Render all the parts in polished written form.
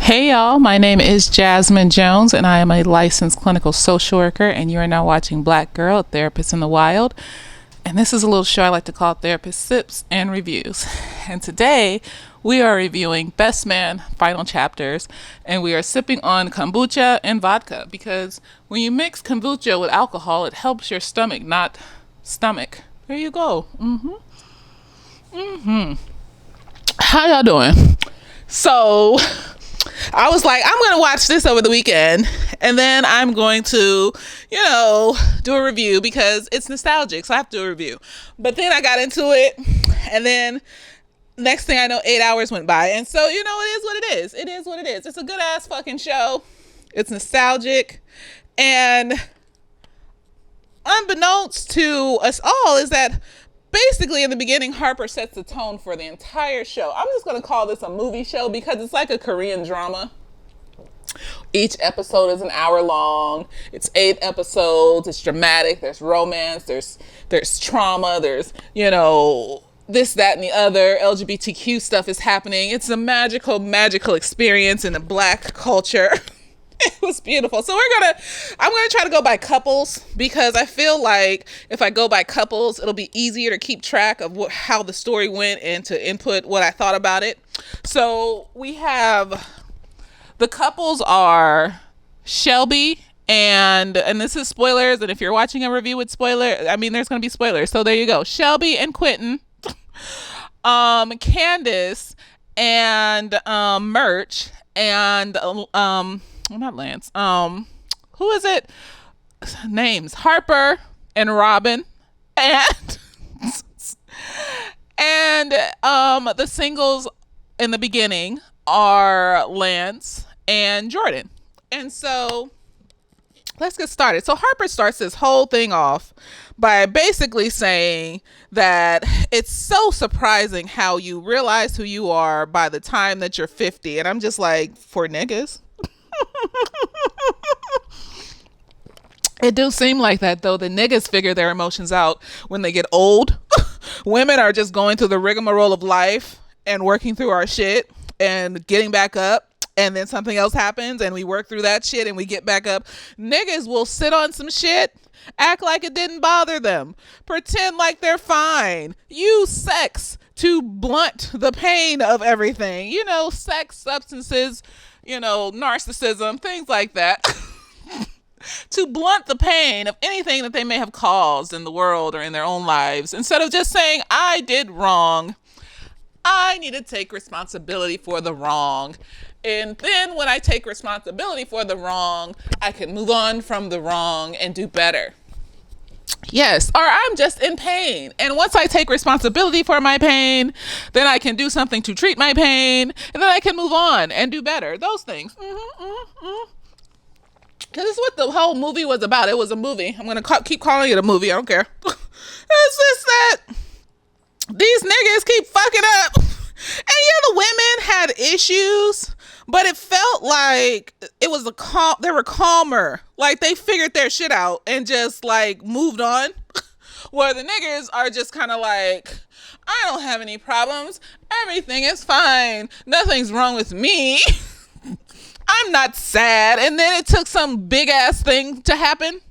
Hey y'all, my name is Jasmine Jones and I am a licensed clinical social worker and you are now watching Black Girl, a Therapist in the Wild. And this is a little show I like to call Therapist Sips and Reviews. And today we are reviewing Best Man final chapters and we are sipping on kombucha and vodka because when you mix kombucha with alcohol, it helps your stomach not stomach. There you go. How y'all doing? So I was like, I'm going to watch this over the weekend and then I'm going to, do a review because it's nostalgic. So I have to do a review. But then I got into it and then next thing I know, 8 hours went by. And so, it is what it is. It is what it is. It's a good ass fucking show. It's nostalgic. And unbeknownst to us all is that basically in the beginning, Harper sets the tone for the entire show. I'm just going to call this a movie show because it's like a Korean drama. Each episode is an hour long. It's 8 episodes. It's dramatic. There's romance. There's trauma. There's, this, that, and the other. LGBTQ stuff is happening. It's a magical experience in the Black culture. It was beautiful. So I'm going to try to go by couples because I feel like if I go by couples, it'll be easier to keep track of how the story went and to input what I thought about it. So we have the couples are Shelby and this is spoilers. And if you're watching a review with spoilers, there's going to be spoilers. So there you go. Shelby and Quentin, Candace and Merch and well, not Lance. Who is it? Names Harper and Robin, and the singles in the beginning are Lance and Jordan. And so let's get started. So Harper starts this whole thing off by basically saying that it's so surprising how you realize who you are by the time that you're 50. And I'm just like, for niggas? It do seem like that though. The niggas figure their emotions out when they get old. Women are just going through the rigmarole of life and working through our shit and getting back up, and then something else happens and we work through that shit and we get back up. Niggas will sit on some shit, act like it didn't bother them, pretend like they're fine, use sex to blunt the pain of everything, sex, substances, narcissism, things like that. To blunt the pain of anything that they may have caused in the world or in their own lives. Instead of just saying, I did wrong, I need to take responsibility for the wrong. And then when I take responsibility for the wrong, I can move on from the wrong and do better. Yes, or I'm just in pain. And once I take responsibility for my pain, then I can do something to treat my pain. And then I can move on and do better. Those things. Because it's what the whole movie was about. It was a movie. I'm going to keep calling it a movie. I don't care. It's just that these niggas keep fucking up. And the women had issues, but it felt like it was they were calmer. Like they figured their shit out and just like moved on. Where the niggas are just kind of like, I don't have any problems. Everything is fine. Nothing's wrong with me. I'm not sad. And then it took some big ass thing to happen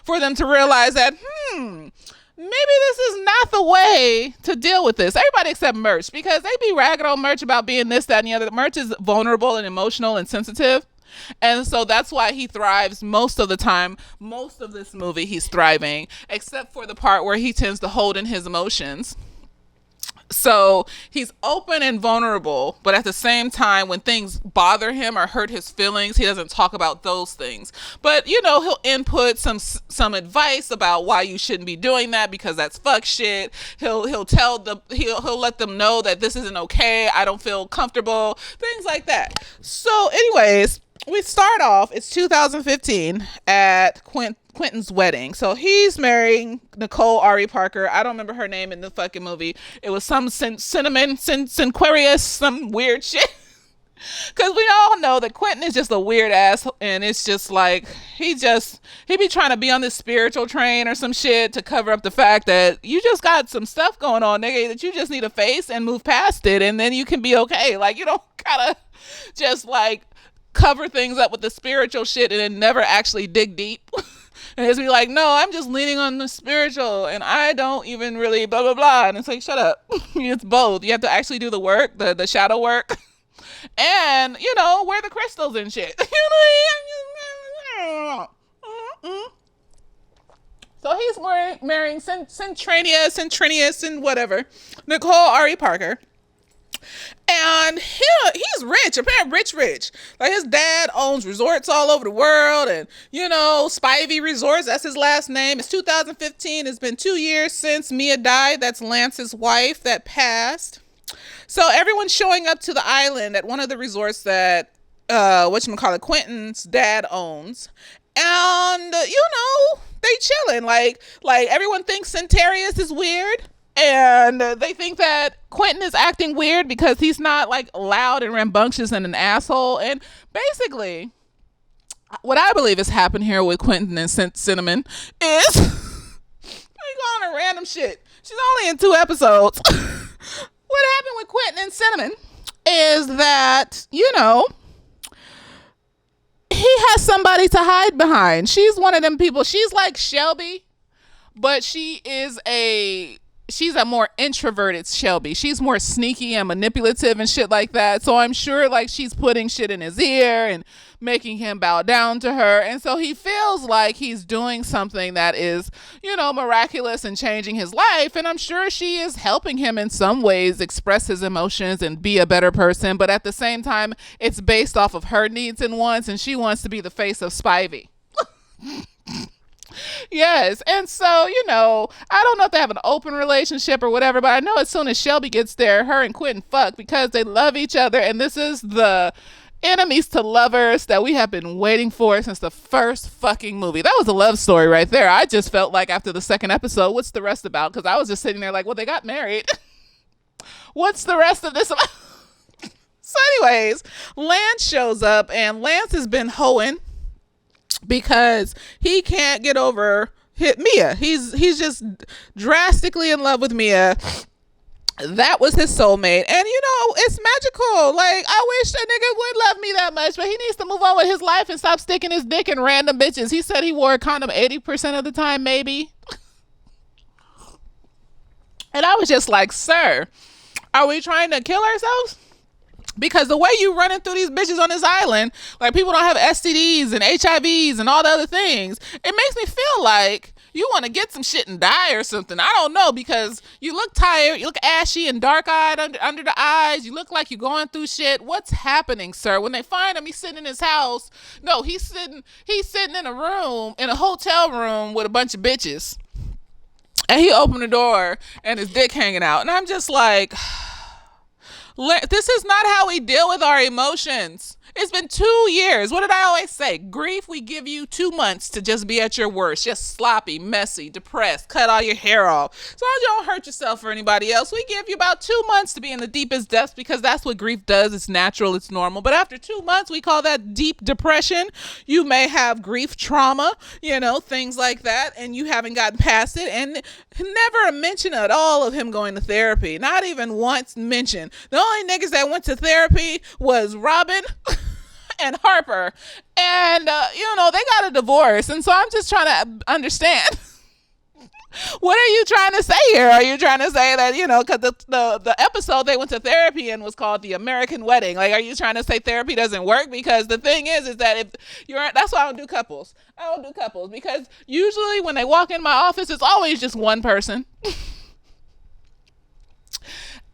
for them to realize that, maybe this is not the way to deal with this. Everybody except Merch, because they be ragging on Merch about being this, that, and the other. Merch is vulnerable and emotional and sensitive. And so that's why he thrives most of the time. Most of this movie, he's thriving, except for the part where he tends to hold in his emotions. So he's open and vulnerable, but at the same time, when things bother him or hurt his feelings, he doesn't talk about those things. But, he'll input some advice about why you shouldn't be doing that because that's fuck shit. He'll let them know that this isn't okay. I don't feel comfortable. Things like that. So anyways, we start off, it's 2015 at Quentin's wedding. So he's marrying Nicole Ari Parker. I don't remember her name in the fucking movie. It was some Cinquarius, some weird shit. Because we all know that Quentin is just a weird ass, and it's just like, he be trying to be on this spiritual train or some shit to cover up the fact that you just got some stuff going on, nigga, that you just need to face and move past it, and then you can be okay. Like, you don't gotta just like cover things up with the spiritual shit and then never actually dig deep. And it's be like, no, I'm just leaning on the spiritual and I don't even really blah, blah, blah. And it's like, shut up. It's both. You have to actually do the work, the shadow work. And, wear the crystals and shit. So he's marrying Centrinius and whatever, Nicole Ari Parker. And he's rich, apparently rich. Like his dad owns resorts all over the world, and Spivey Resorts, that's his last name. It's 2015. It's been 2 years since Mia died. That's Lance's wife that passed. So everyone's showing up to the island at one of the resorts that Quentin's dad owns. And they chilling. Like everyone thinks Centarius is weird. And they think that Quentin is acting weird because he's not like loud and rambunctious and an asshole. And basically, what I believe has happened here with Quentin and Cinnamon is they going to random shit. She's only in 2 episodes. What happened with Quentin and Cinnamon is that, he has somebody to hide behind. She's one of them people. She's like Shelby, but she's a more introverted Shelby. She's more sneaky and manipulative and shit like that. So I'm sure like she's putting shit in his ear and making him bow down to her. And so he feels like he's doing something that is, miraculous and changing his life. And I'm sure she is helping him in some ways express his emotions and be a better person. But at the same time, it's based off of her needs and wants. And she wants to be the face of Spivey. Yes, and so, I don't know if they have an open relationship or whatever, but I know as soon as Shelby gets there, her and Quentin fuck because they love each other, and this is the enemies to lovers that we have been waiting for since the first fucking movie. That was a love story right there. I just felt like after the second episode, what's the rest about? Because I was just sitting there like, well, they got married. What's the rest of this about? So anyways, Lance shows up, and Lance has been hoeing because he can't get over Mia. He's just drastically in love with Mia. That was his soulmate. And it's magical. Like, I wish a nigga would love me that much, but he needs to move on with his life and stop sticking his dick in random bitches. He said he wore a condom 80% of the time, maybe. And I was just like, sir, are we trying to kill ourselves? Because the way you running through these bitches on this island, like people don't have STDs and HIVs and all the other things, it makes me feel like you want to get some shit and die or something. I don't know, because you look tired, you look ashy and dark-eyed under the eyes, you look like you're going through shit. What's happening, sir? When they find him, he's sitting in his house. No, he's sitting in a room, in a hotel room with a bunch of bitches. And he opened the door and his dick hanging out. And I'm just like, this is not how we deal with our emotions. It's been 2 years. What did I always say? Grief, we give you 2 months to just be at your worst. Just sloppy, messy, depressed, cut all your hair off. So you don't hurt yourself or anybody else. We give you about 2 months to be in the deepest depths because that's what grief does. It's natural. It's normal. But after 2 months, we call that deep depression. You may have grief trauma, things like that, and you haven't gotten past it. And never a mention at all of him going to therapy. Not even once mentioned. The only niggas that went to therapy was Robin and Harper, and they got a divorce. And so I'm just trying to understand, what are you trying to say here? Are you trying to say that, because the episode they went to therapy in was called The American Wedding? Like, are you trying to say therapy doesn't work? Because the thing is that if that's why I don't do couples. I don't do couples because usually when they walk in my office, it's always just one person.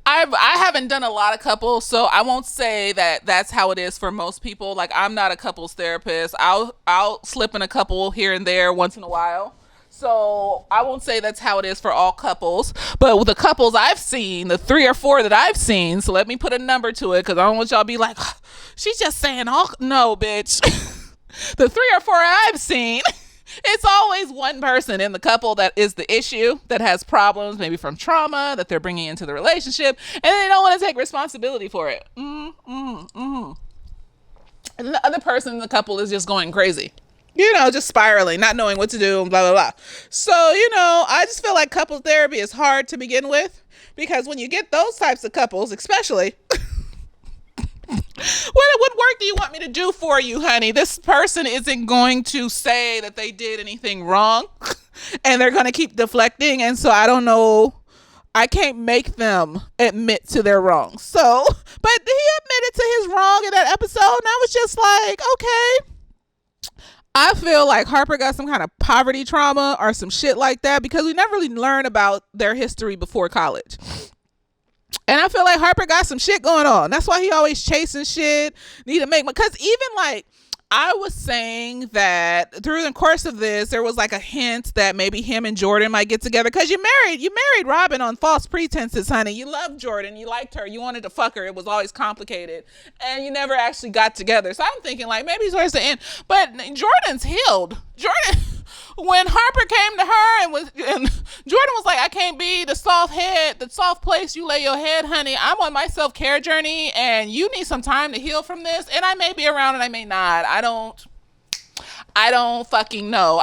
I haven't done a lot of couples, so I won't say that that's how it is for most people. Like, I'm not a couples therapist. I'll slip in a couple here and there once in a while. So I won't say that's how it is for all couples. But with the couples I've seen, the 3 or 4 that I've seen, so let me put a number to it because I don't want y'all to be like, oh, she's just saying all. No, bitch. The 3 or 4 I've seen, it's always one person in the couple that is the issue, that has problems, maybe from trauma that they're bringing into the relationship, and they don't want to take responsibility for it. And the other person in the couple is just going crazy, just spiraling, not knowing what to do, and blah, blah, blah. So, I just feel like couple therapy is hard to begin with, because when you get those types of couples, especially, What work do you want me to do for you, honey? This person isn't going to say that they did anything wrong, and they're going to keep deflecting. And so I don't know. I can't make them admit to their wrongs. So, but he admitted to his wrong in that episode, and I was just like, okay. I feel like Harper got some kind of poverty trauma or some shit like that, because we never really learn about their history before college. And I feel like Harper got some shit going on. That's why he always chasing shit. Need to make, because even like I was saying that through the course of this, there was like a hint that maybe him and Jordan might get together, because you married Robin on false pretenses, honey. You loved Jordan, you liked her, you wanted to fuck her. It was always complicated, and you never actually got together. So I'm thinking like maybe towards the end, but Jordan's healed. Jordan, when Harper came to her and Jordan was like, I can't be the soft head, the soft place you lay your head, honey. I'm on my self-care journey, and you need some time to heal from this. And I may be around and I may not. I don't fucking know.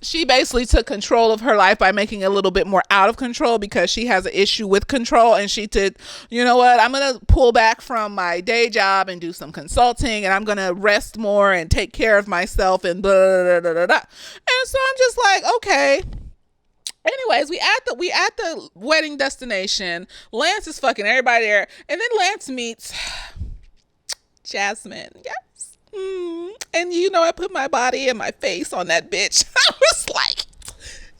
She basically took control of her life by making it a little bit more out of control, because she has an issue with control. And she did, you know what? I'm going to pull back from my day job and do some consulting, and I'm going to rest more and take care of myself and blah, blah, blah, blah, blah. And so I'm just like, okay. Anyways, we at the wedding destination. Lance is fucking everybody there. And then Lance meets Jasmine. Yes. And you know, I put my body and my face on that bitch. I was like,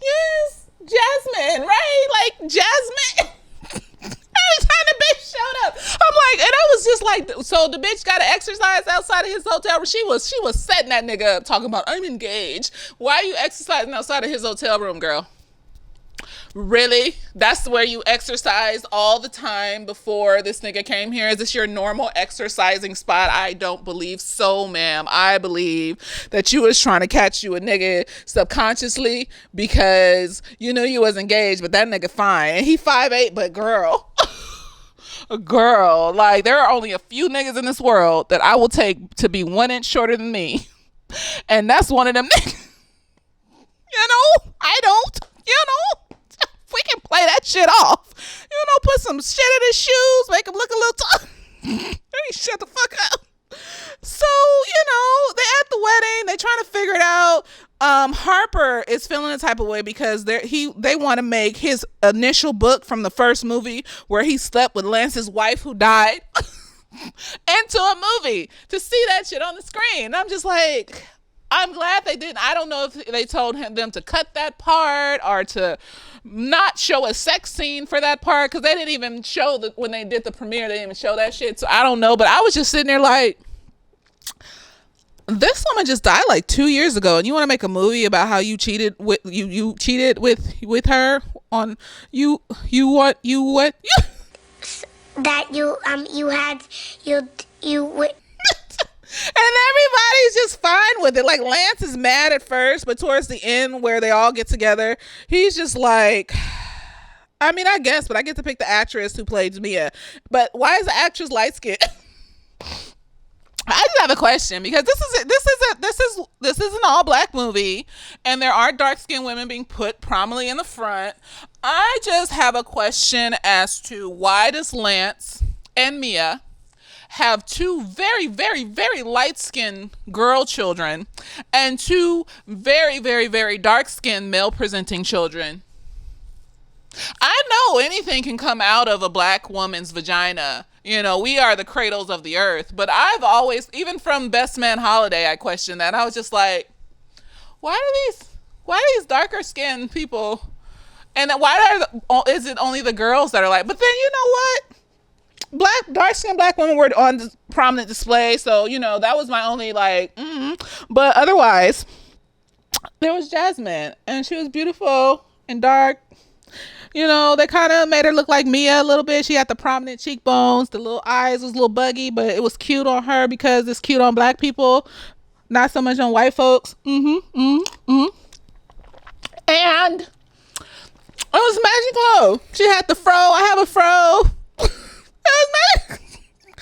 yes, Jasmine, right? Like Jasmine. Every time the bitch showed up, I'm like, and I was just like, so the bitch got to exercise outside of his hotel room. She was setting that nigga up, talking about, I'm engaged. Why are you exercising outside of his hotel room, girl? Really? That's where you exercise all the time before this nigga came here? Is this your normal exercising spot? I don't believe so, ma'am. I believe that you was trying to catch you a nigga subconsciously because you knew you was engaged, but that nigga fine. And he 5'8", but girl, girl, like there are only a few niggas in this world that I will take to be 1 inch shorter than me. And that's one of them niggas. You know, I don't, you know. We can play that shit off. You know, put some shit in his shoes, make him look a little tall. He shut the fuck up. So, you know, they at the wedding, they trying to figure it out. Harper is feeling the type of way because they want to make his initial book from the first movie where he slept with Lance's wife who died into a movie to see that shit on the screen. And I'm just like, I'm glad they didn't. I don't know if they told them to cut that part or to not show a sex scene for that part, because they didn't even show when they did the premiere, they didn't even show that shit. So I don't know, but I was just sitting there like, this woman just died like 2 years ago, and you want to make a movie about how you cheated with you cheated with her on you what that you had you. And everybody's just fine with it. Like Lance is mad at first, but towards the end where they all get together, he's just like, I mean, I guess, but I get to pick the actress who played Mia. But why is the actress light skinned? I just have a question, because this is an all black movie, and there are dark skinned women being put prominently in the front. I just have a question as to why does Lance and Mia have two very, very, very light-skinned girl children and two very, very, very dark-skinned male-presenting children? I know anything can come out of a black woman's vagina. You know, we are the cradles of the earth. But I've always, even from Best Man Holiday, I questioned that. I was just like, why are these darker-skinned people, and why is it only the girls that are like, but then you know what? Dark-skinned black women were on prominent display, so you know that was my only like. But otherwise, there was Jasmine, and she was beautiful and dark. You know, they kind of made her look like Mia a little bit. She had the prominent cheekbones, the little eyes was a little buggy, but it was cute on her because it's cute on black people, not so much on white folks. And it was magical. She had the fro. I have a fro.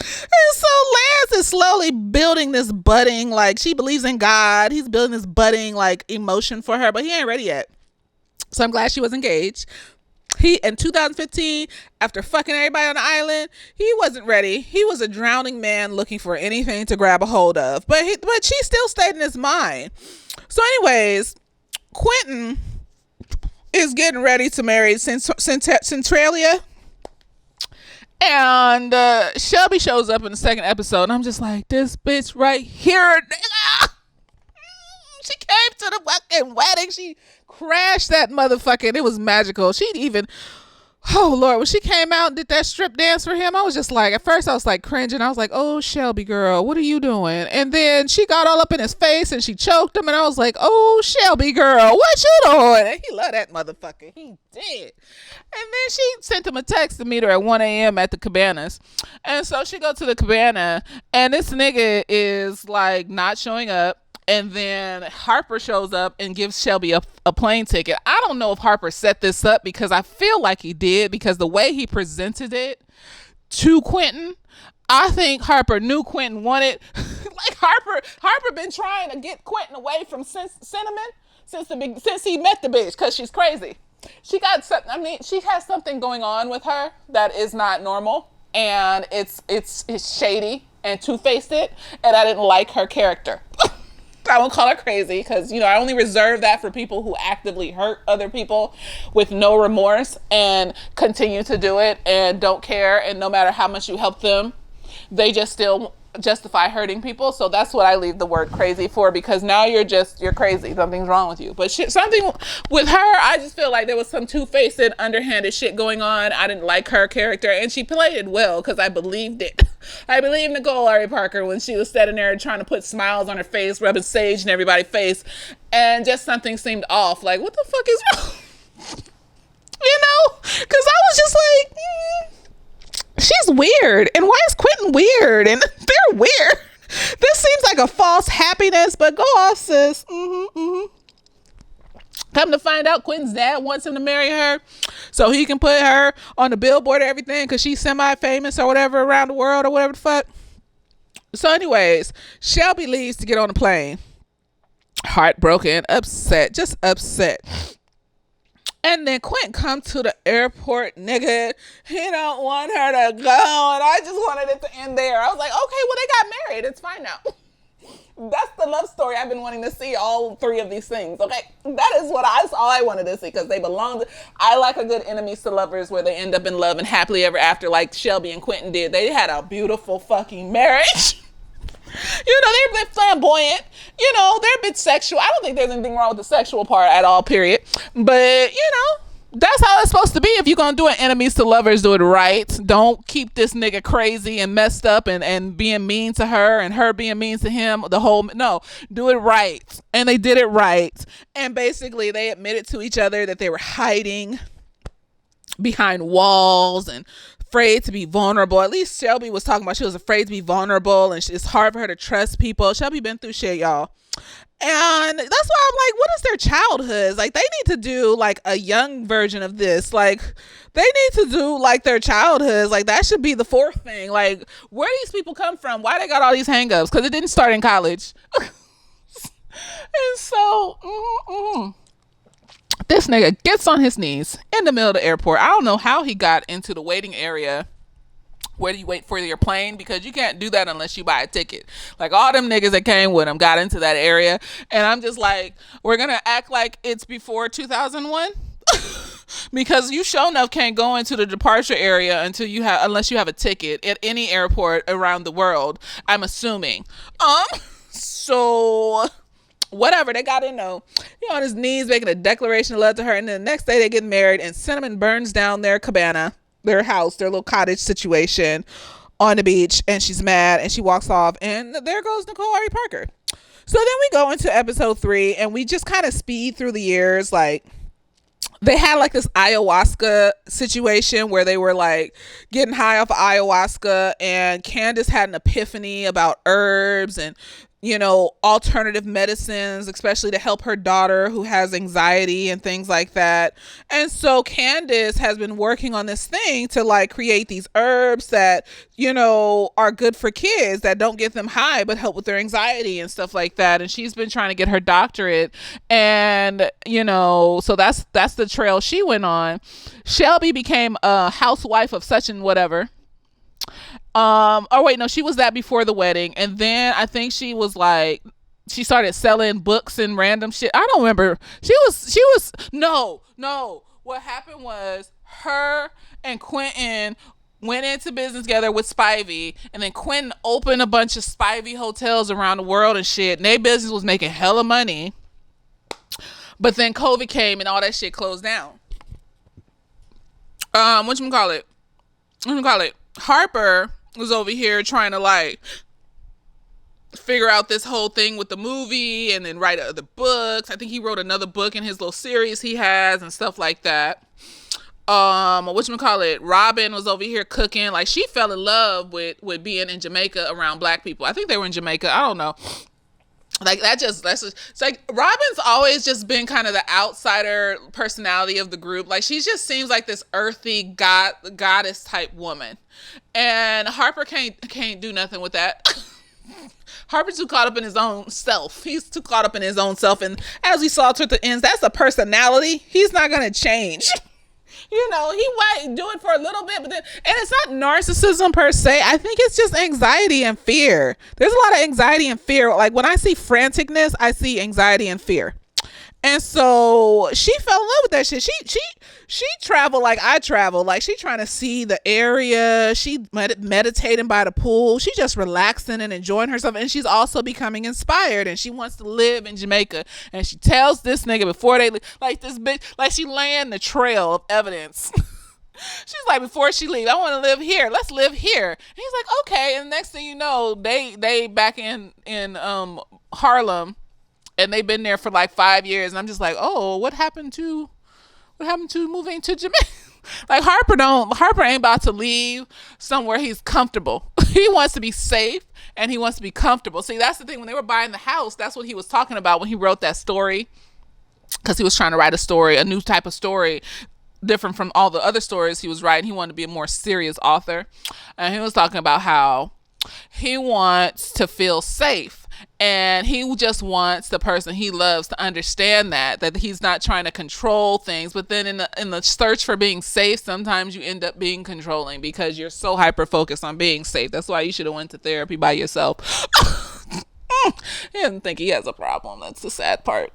And so Lance is slowly building this budding, like, she believes in God. He's building this budding, like, emotion for her, but he ain't ready yet. So I'm glad she was engaged. He in 2015, after fucking everybody on the island, he wasn't ready. He was a drowning man looking for anything to grab a hold of. But she still stayed in his mind. So, anyways, Quentin is getting ready to marry Centralia. And Shelby shows up in the second episode, and I'm just like, this bitch right here, nigga. She came to the fucking wedding. She crashed that motherfucker. It was magical. She'd even, oh Lord, when she came out and did that strip dance for him, I was just like, at first I was like cringing. I was like, oh Shelby girl, what are you doing? And then she got all up in his face and she choked him, and I was like, oh Shelby girl, what you doing? And he loved that motherfucker. He did. And then she sent him a text to meet her at 1 a.m. at the cabanas. And so she go to the cabana, and this nigga is like not showing up. And then Harper shows up and gives Shelby a plane ticket. I don't know if Harper set this up, because I feel like he did, because the way he presented it to Quentin, I think Harper knew Quentin wanted, like Harper been trying to get Quentin away from Cinnamon since he met the bitch, because she's crazy. She has something going on with her that is not normal, and it's shady and two-faced, and I didn't like her character. I won't call her crazy, because, I only reserve that for people who actively hurt other people with no remorse and continue to do it and don't care. And no matter how much you help them, they just still justify hurting people. So that's what I leave the word crazy for, because now you're crazy. Something's wrong with you. But something with her, I just feel like there was some two-faced, underhanded shit going on. I didn't like her character, and she played it well, because I believed it. I believe Nicole Ari Parker when she was sitting there trying to put smiles on her face, rubbing sage in everybody's face, and just something seemed off. Like, what the fuck is wrong? Because I was just like, she's weird. And why is Quentin weird? And they're weird. This seems like a false happiness, but go off, sis. Come to find out, Quentin's dad wants him to marry her so he can put her on the billboard or everything, because she's semi-famous or whatever around the world or whatever the fuck. So anyways, Shelby leaves to get on the plane. Heartbroken, upset, just upset. And then Quentin comes to the airport, nigga. He don't want her to go, and I just wanted it to end there. I was like, okay, well, they got married. It's fine now. That's the love story I've been wanting to see, all three of these things. Okay, that's all I wanted to see, because they belong to, I like a good enemies to lovers where they end up in love and happily ever after, like Shelby and Quentin did. They had a beautiful fucking marriage. They're a bit flamboyant. They're a bit sexual. I don't think there's anything wrong with the sexual part at all, period. But, that's how it's supposed to be. If you're going to do an enemies to lovers, do it right. Don't keep this nigga crazy and messed up and being mean to her and her being mean to him. No, do it right. And they did it right. And basically they admitted to each other that they were hiding behind walls and afraid to be vulnerable. At least Shelby was talking about she was afraid to be vulnerable, and it's hard for her to trust people. Shelby been through shit, y'all. And that's why I'm like, what is their childhoods? Like, they need to do like a young version of this. Like, they need to do like their childhoods. Like, that should be the fourth thing. Like, where these people come from? Why they got all these hangups? Because it didn't start in college. And so, this nigga gets on his knees in the middle of the airport. I don't know how he got into the waiting area where do you wait for your plane, because you can't do that unless you buy a ticket. Like, all them niggas that came with him got into that area, and I'm just like, we're gonna act like it's before 2001 because you sure enough can't go into the departure area unless you have a ticket at any airport around the world, I'm assuming. So whatever, they got in though. He on his knees making a declaration of love to her, and then the next day they get married, and Cinnamon burns down their cabana, their house, their little cottage situation on the beach, and she's mad and she walks off, and there goes Nicole Ari Parker. So then we go into episode 3, and we just kind of speed through the years. Like, they had like this ayahuasca situation where they were like getting high off of ayahuasca, and Candace had an epiphany about herbs, and alternative medicines, especially to help her daughter who has anxiety and things like that. And so Candace has been working on this thing to like create these herbs that, are good for kids, that don't get them high, but help with their anxiety and stuff like that. And she's been trying to get her doctorate. And, so that's the trail she went on. Shelby became a housewife of such and whatever. Oh wait, no, she was that before the wedding, and then I think she was like, she started selling books and random shit. I don't remember. She was no. What happened was her and Quentin went into business together with Spivey, and then Quentin opened a bunch of Spivey hotels around the world and shit. And their business was making hella money, but then COVID came and all that shit closed down. Whatchamacallit? Harper was over here trying to like figure out this whole thing with the movie and then write other books. I think he wrote another book in his little series he has and stuff like that. Robin was over here cooking. Like, she fell in love with being in Jamaica around black people. I think they were in Jamaica. I don't know. Like, that's just it's like Robin's always just been kind of the outsider personality of the group. Like, she just seems like this earthy goddess type woman, and Harper can't do nothing with that. Harper's too caught up in his own self. He's too caught up in his own self, and as we saw toward the ends, that's a personality. He's not gonna change. He might do it for a little bit, but then, and it's not narcissism per se. I think it's just anxiety and fear. There's a lot of anxiety and fear. Like, when I see franticness, I see anxiety and fear. And so she fell in love with that shit. She traveled like I travel. Like, she trying to see the area. She meditating by the pool. She just relaxing and enjoying herself. And she's also becoming inspired. And she wants to live in Jamaica. And she tells this nigga before they leave, like, this bitch, like, she laying the trail of evidence. She's like, before she leave, I want to live here. Let's live here. And he's like, okay. And the next thing you know, they back in Harlem. And they've been there for like 5 years. And I'm just like, oh, what happened to moving to Jamaica? Like, Harper ain't about to leave somewhere he's comfortable. He wants to be safe and he wants to be comfortable. See, that's the thing. When they were buying the house, that's what he was talking about when he wrote that story. Because he was trying to write a new type of story, different from all the other stories he was writing. He wanted to be a more serious author. And he was talking about how he wants to feel safe. And he just wants the person he loves to understand that he's not trying to control things. But then in the search for being safe, sometimes you end up being controlling because you're so hyper focused on being safe. That's why you should have went to therapy by yourself. He doesn't think he has a problem. That's the sad part.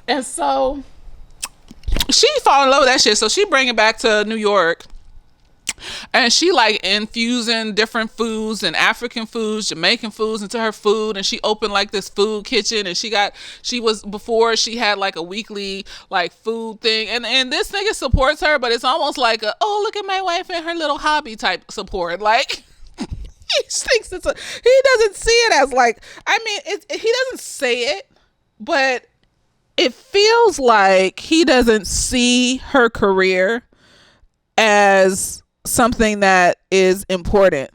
And so she fall in love with that shit. So she bring it back to New York. And she like infusing different foods and African foods, Jamaican foods into her food. And she opened like this food kitchen, and she had like a weekly like food thing. And this nigga supports her, but it's almost like look at my wife and her little hobby type support. Like, he thinks he doesn't see it as like, I mean, he doesn't say it, but it feels like he doesn't see her career as something that is important.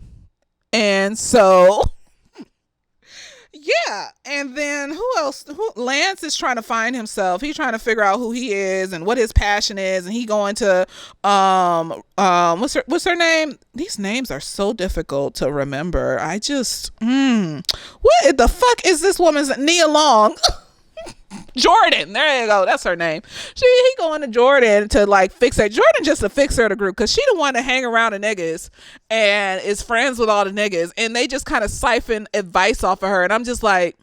And so yeah. And then who else? Lance is trying to find himself. He's trying to figure out who he is and what his passion is. And he going to what's her name? These names are so difficult to remember. I just what the fuck is this woman's Nia Long? Jordan, there you go, that's her name. He going to Jordan to like fix her. Jordan just a fixer of the group, because she the one to hang around the niggas and is friends with all the niggas, and they just kind of siphon advice off of her. And I'm just like,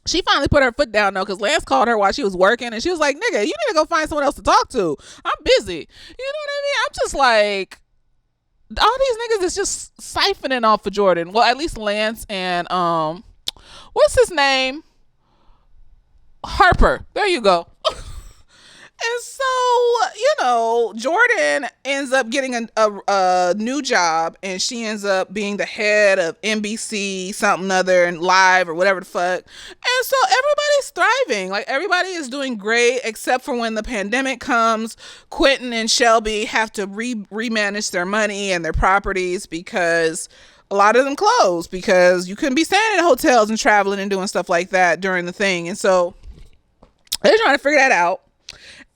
she finally put her foot down though, because Lance called her while she was working, and she was like, nigga, you need to go find someone else to talk to. I'm busy. You know what I mean? I'm just like, all these niggas is just siphoning off of Jordan. Well, at least Lance and what's his name? Harper. There you go. And so, Jordan ends up getting a new job, and she ends up being the head of NBC something other and live or whatever the fuck. And so everybody's thriving. Like, everybody is doing great, except for when the pandemic comes. Quentin and Shelby have to remanage their money and their properties because a lot of them closed because you couldn't be staying in hotels and traveling and doing stuff like that during the thing. And so they're trying to figure that out.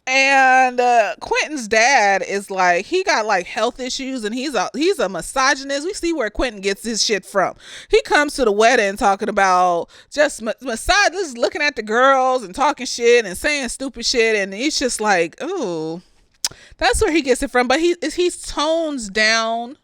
And Quentin's dad is like, he got like health issues, and he's a misogynist. We see where Quentin gets his shit from. He comes to the wedding talking about just misogynist, looking at the girls and talking shit and saying stupid shit, and it's just like, ooh, that's where he gets it from. But he's tones down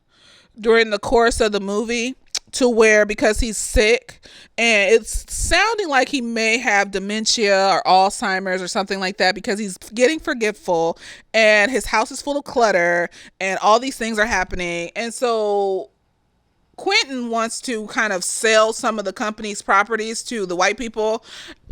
during the course of the movie to where, because he's sick and it's sounding like he may have dementia or Alzheimer's or something like that, because he's getting forgetful and his house is full of clutter and all these things are happening. And so Quentin wants to kind of sell some of the company's properties to the white people.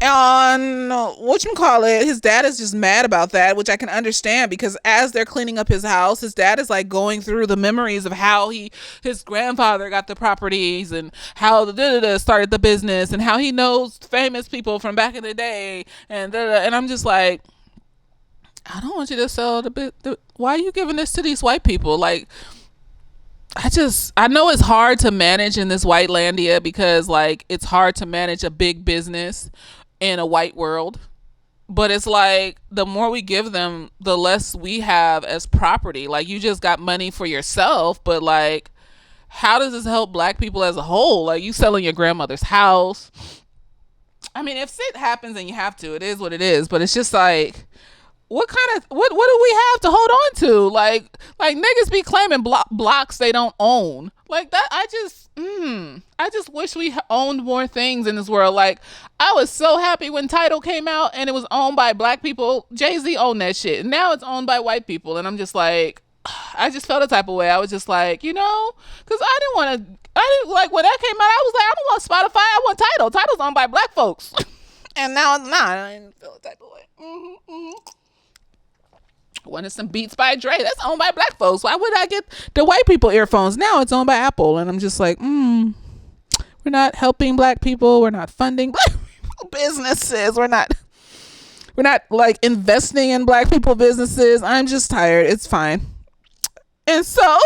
On whatchamacallit, his dad is just mad about that, which I can understand, because as they're cleaning up his house, his dad is like going through the memories of how his grandfather got the properties and how the started the business and how he knows famous people from back in the day and and I'm just like, I don't want you to sell why are you giving this to these white people? Like, I know it's hard to manage in this white landia, because like it's hard to manage a big business in a white world. But it's like, the more we give them, the less we have as property. Like, you just got money for yourself, but like, how does this help black people as a whole? Like, you selling your grandmother's house. I mean, if shit happens and you have to, it is what it is. But it's just like, what do we have to hold on to? Like niggas be claiming blocks they don't own. Like that, I just wish we owned more things in this world. Like, I was so happy when Tidal came out and it was owned by black people. Jay-Z owned that shit, and now it's owned by white people. And I'm just like, I just felt a type of way. I was just like, because I didn't like, when that came out, I was like, I don't want Spotify, I want Tidal. Tidal's owned by black folks. And now it's not. I didn't feel a type of way. Wanted some Beats by Dre, that's owned by black folks. Why would I get the white people earphones? Now it's owned by Apple. And I'm just like, we're not helping black people, we're not funding black people businesses, we're not like investing in black people businesses. I'm just tired. It's fine. And so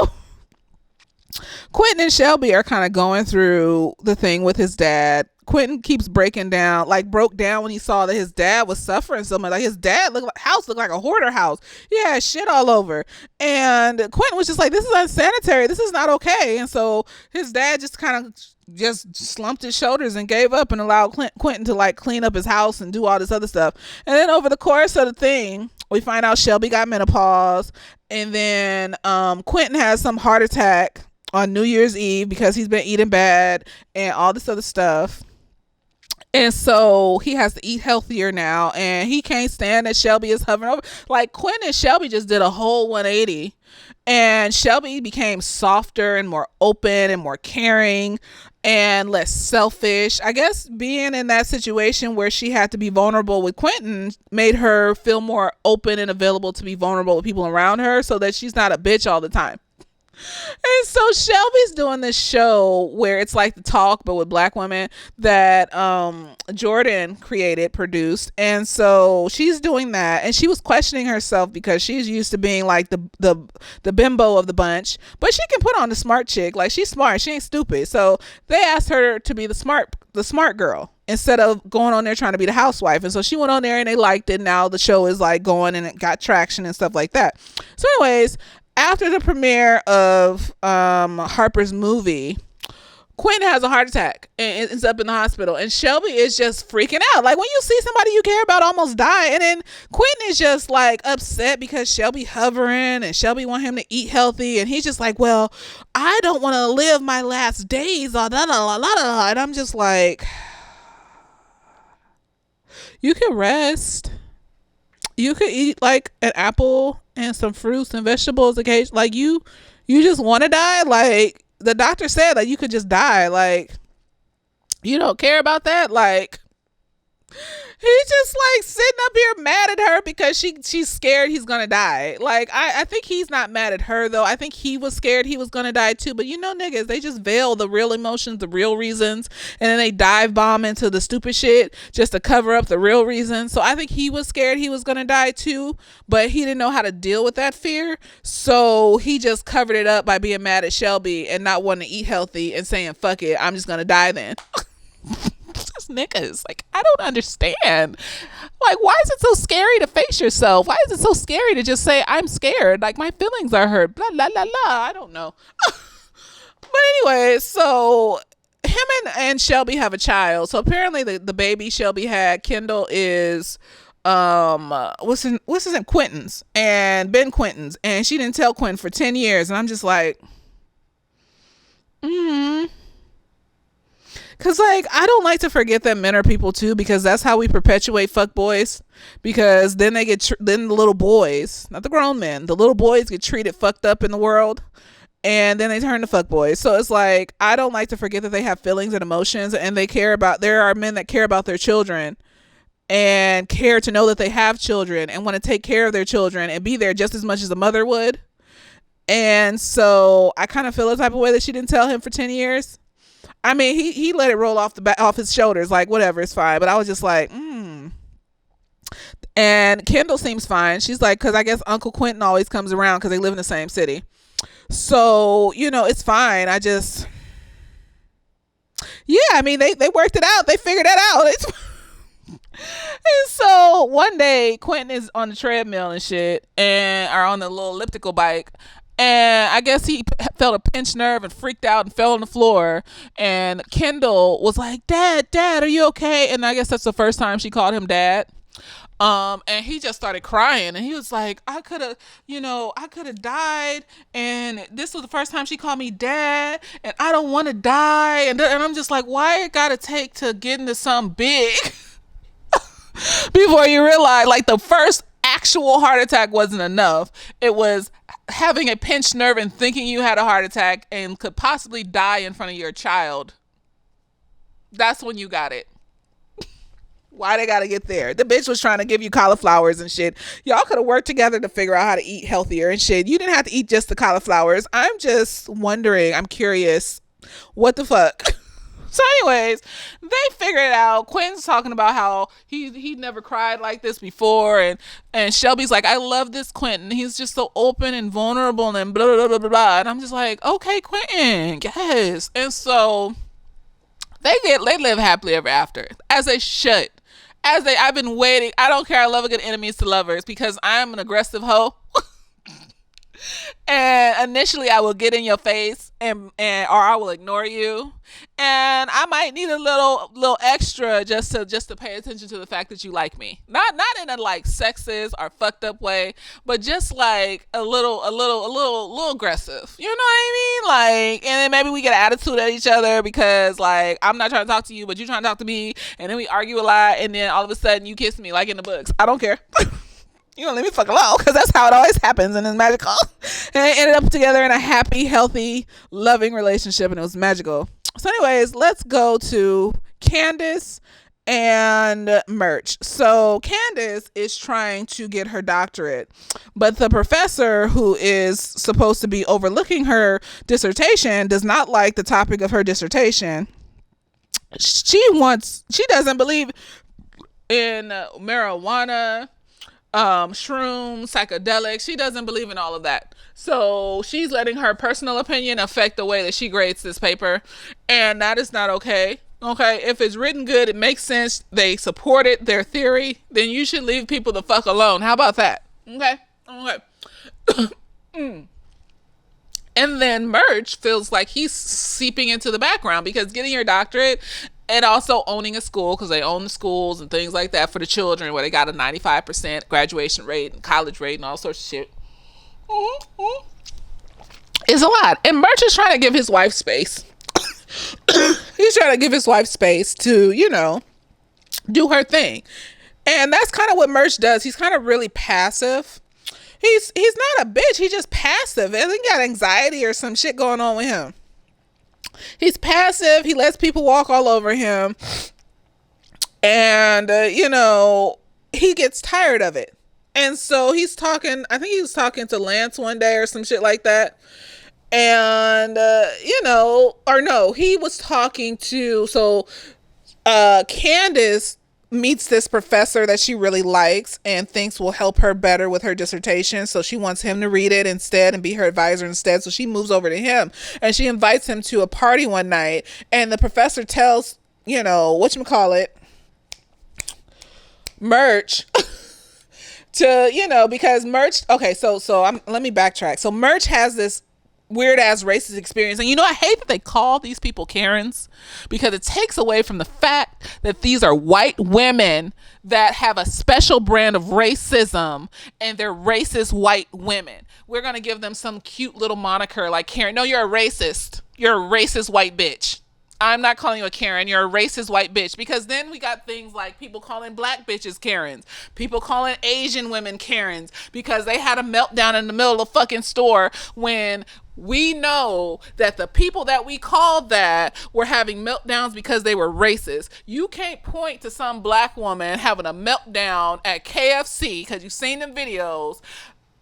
Quentin and Shelby are kind of going through the thing with his dad. Quentin keeps broke down when he saw that his dad was suffering so much. Like, his dad house looked like a hoarder house. He had shit all over. And Quentin was just like, this is unsanitary. This is not okay. And so his dad just kind of just slumped his shoulders and gave up and allowed Quentin to like clean up his house and do all this other stuff. And then over the course of the thing, we find out Shelby got menopause. And then Quentin has some heart attack on New Year's Eve because he's been eating bad and all this other stuff. And so he has to eat healthier now, and he can't stand that Shelby is hovering over. Like, Quentin and Shelby just did a whole 180, and Shelby became softer and more open and more caring and less selfish. I guess being in that situation where she had to be vulnerable with Quentin made her feel more open and available to be vulnerable with people around her, so that she's not a bitch all the time. And so Shelby's doing this show where it's like The Talk, but with black women, that Jordan produced. And so she's doing that, and she was questioning herself because she's used to being like the bimbo of the bunch, but she can put on the smart chick. Like, she's smart, she ain't stupid. So they asked her to be the smart girl instead of going on there trying to be the housewife. And so she went on there and they liked it. Now the show is like going and it got traction and stuff like that. So anyways, after the premiere of Harper's movie, Quentin has a heart attack and ends up in the hospital, and Shelby is just freaking out. Like, when you see somebody you care about almost die, and then Quentin is just like upset because Shelby hovering and Shelby want him to eat healthy, and he's just like, well, I don't want to live my last days, and I'm just like, you can rest. You could eat like an apple and some fruits and vegetables occasionally. Like, you just want to die. Like, the doctor said, like, you could just die. Like, you don't care about that. Like, He's just like sitting up here mad at her because she's scared he's gonna die. Like I think he's not mad at her though. I think he was scared he was gonna die too. But you know, niggas, they just veil the real emotions, the real reasons, and then they dive bomb into the stupid shit just to cover up the real reasons. So I think he was scared he was gonna die too, but he didn't know how to deal with that fear. So he just covered it up by being mad at Shelby and not wanting to eat healthy and saying, fuck it, I'm just gonna die then. Just niggas, like, I don't understand. Like, why is it so scary to face yourself? Why is it so scary to just say I'm scared, like my feelings are hurt, blah blah blah blah? I don't know. But anyway, so him and Shelby have a child. So apparently the baby Shelby had, Kendall, is what's his name, Quentin's, and Ben Quentin's, and she didn't tell Quentin for 10 years, and I'm just like, because, like, I don't like to forget that men are people, too, because that's how we perpetuate fuck boys. Because then they get, then the little boys, not the grown men, the little boys get treated fucked up in the world. And then they turn to fuck boys. So it's like, I don't like to forget that they have feelings and emotions. And they care about, there are men that care about their children. And care to know that they have children. And want to take care of their children. And be there just as much as a mother would. And so, I kind of feel the type of way that she didn't tell him for 10 years. I mean, he let it roll off off his shoulders, like, whatever, it's fine. But I was just like, And Kendall seems fine. She's like, because I guess Uncle Quentin always comes around because they live in the same city. So, you know, it's fine. I just, yeah, I mean, they worked it out. They figured that out. It's and so one day Quentin is on the treadmill and shit, or on the little elliptical bike. And I guess he felt a pinched nerve and freaked out and fell on the floor. And Kendall was like, Dad, are you okay? And I guess that's the first time she called him Dad. And he just started crying. And he was like, I could have died. And this was the first time she called me Dad. And I don't want to die. And I'm just like, why it got to take to get into something big? Before you realize, like, the first actual heart attack wasn't enough. It was having a pinched nerve and thinking you had a heart attack and could possibly die in front of your child. That's when you got it. Why they gotta get there? The bitch was trying to give you cauliflowers and shit. Y'all could have worked together to figure out how to eat healthier and shit. You didn't have to eat just the cauliflowers. I'm just wondering, I'm curious, what the fuck? So anyways, they figured it out. Quinn's talking about how he never cried like this before, and Shelby's like, I love this Quentin. He's just so open and vulnerable and blah blah blah blah blah. And I'm just like, okay, Quentin, yes. And so they live happily ever after, as they should. I've been waiting. I don't care. I love a good enemies to lovers because I'm an aggressive hoe. And initially I will get in your face and or I will ignore you, and I might need a little extra just to pay attention to the fact that you like me. Not in a like sexist or fucked up way, but just like a little aggressive. You know what I mean? Like, and then maybe we get an attitude at each other because like I'm not trying to talk to you, but you trying to talk to me, and then we argue a lot, and then all of a sudden you kiss me like in the books. I don't care. You don't let me fuck alone, because that's how it always happens, and it's magical. And they ended up together in a happy, healthy, loving relationship, and it was magical. So anyways, let's go to Candace and Merch. So Candace is trying to get her doctorate, but the professor who is supposed to be overlooking her dissertation does not like the topic of her dissertation. She doesn't believe in marijuana, shrooms, psychedelics. She doesn't believe in all of that. So she's letting her personal opinion affect the way that she grades this paper, and that is not okay. Okay, if it's written good, it makes sense, they supported their theory, then you should leave people the fuck alone. How about that? Okay. And then Merch feels like he's seeping into the background because getting your doctorate and also owning a school, because they own the schools and things like that for the children, where they got a 95% graduation rate and college rate and all sorts of shit. It's a lot. And Merch is trying to give his wife space. He's trying to give his wife space to, do her thing. And that's kind of what Merch does. He's kind of really passive. He's not a bitch. He's just passive. I think he got anxiety or some shit going on with him. He's passive. He lets people walk all over him. And, he gets tired of it. And so he's talking, I think he was talking to Lance one day or some shit like that. And, or no, he was talking to, Candace meets this professor that she really likes and thinks will help her better with her dissertation. So she wants him to read it instead and be her advisor instead. So she moves over to him and she invites him to a party one night. And the professor tells, whatchamacallit, Merch to, because Merch, okay, so let me backtrack. So Merch has this weird ass racist experience. And I hate that they call these people Karens because it takes away from the fact that these are white women that have a special brand of racism and they're racist white women. We're going to give them some cute little moniker like Karen. No, you're a racist. You're a racist white bitch. I'm not calling you a Karen. You're a racist white bitch. Because then we got things like people calling black bitches Karens. People calling Asian women Karens because they had a meltdown in the middle of the fucking store when we know that the people that we called that were having meltdowns because they were racist. You can't point to some black woman having a meltdown at KFC because you've seen them videos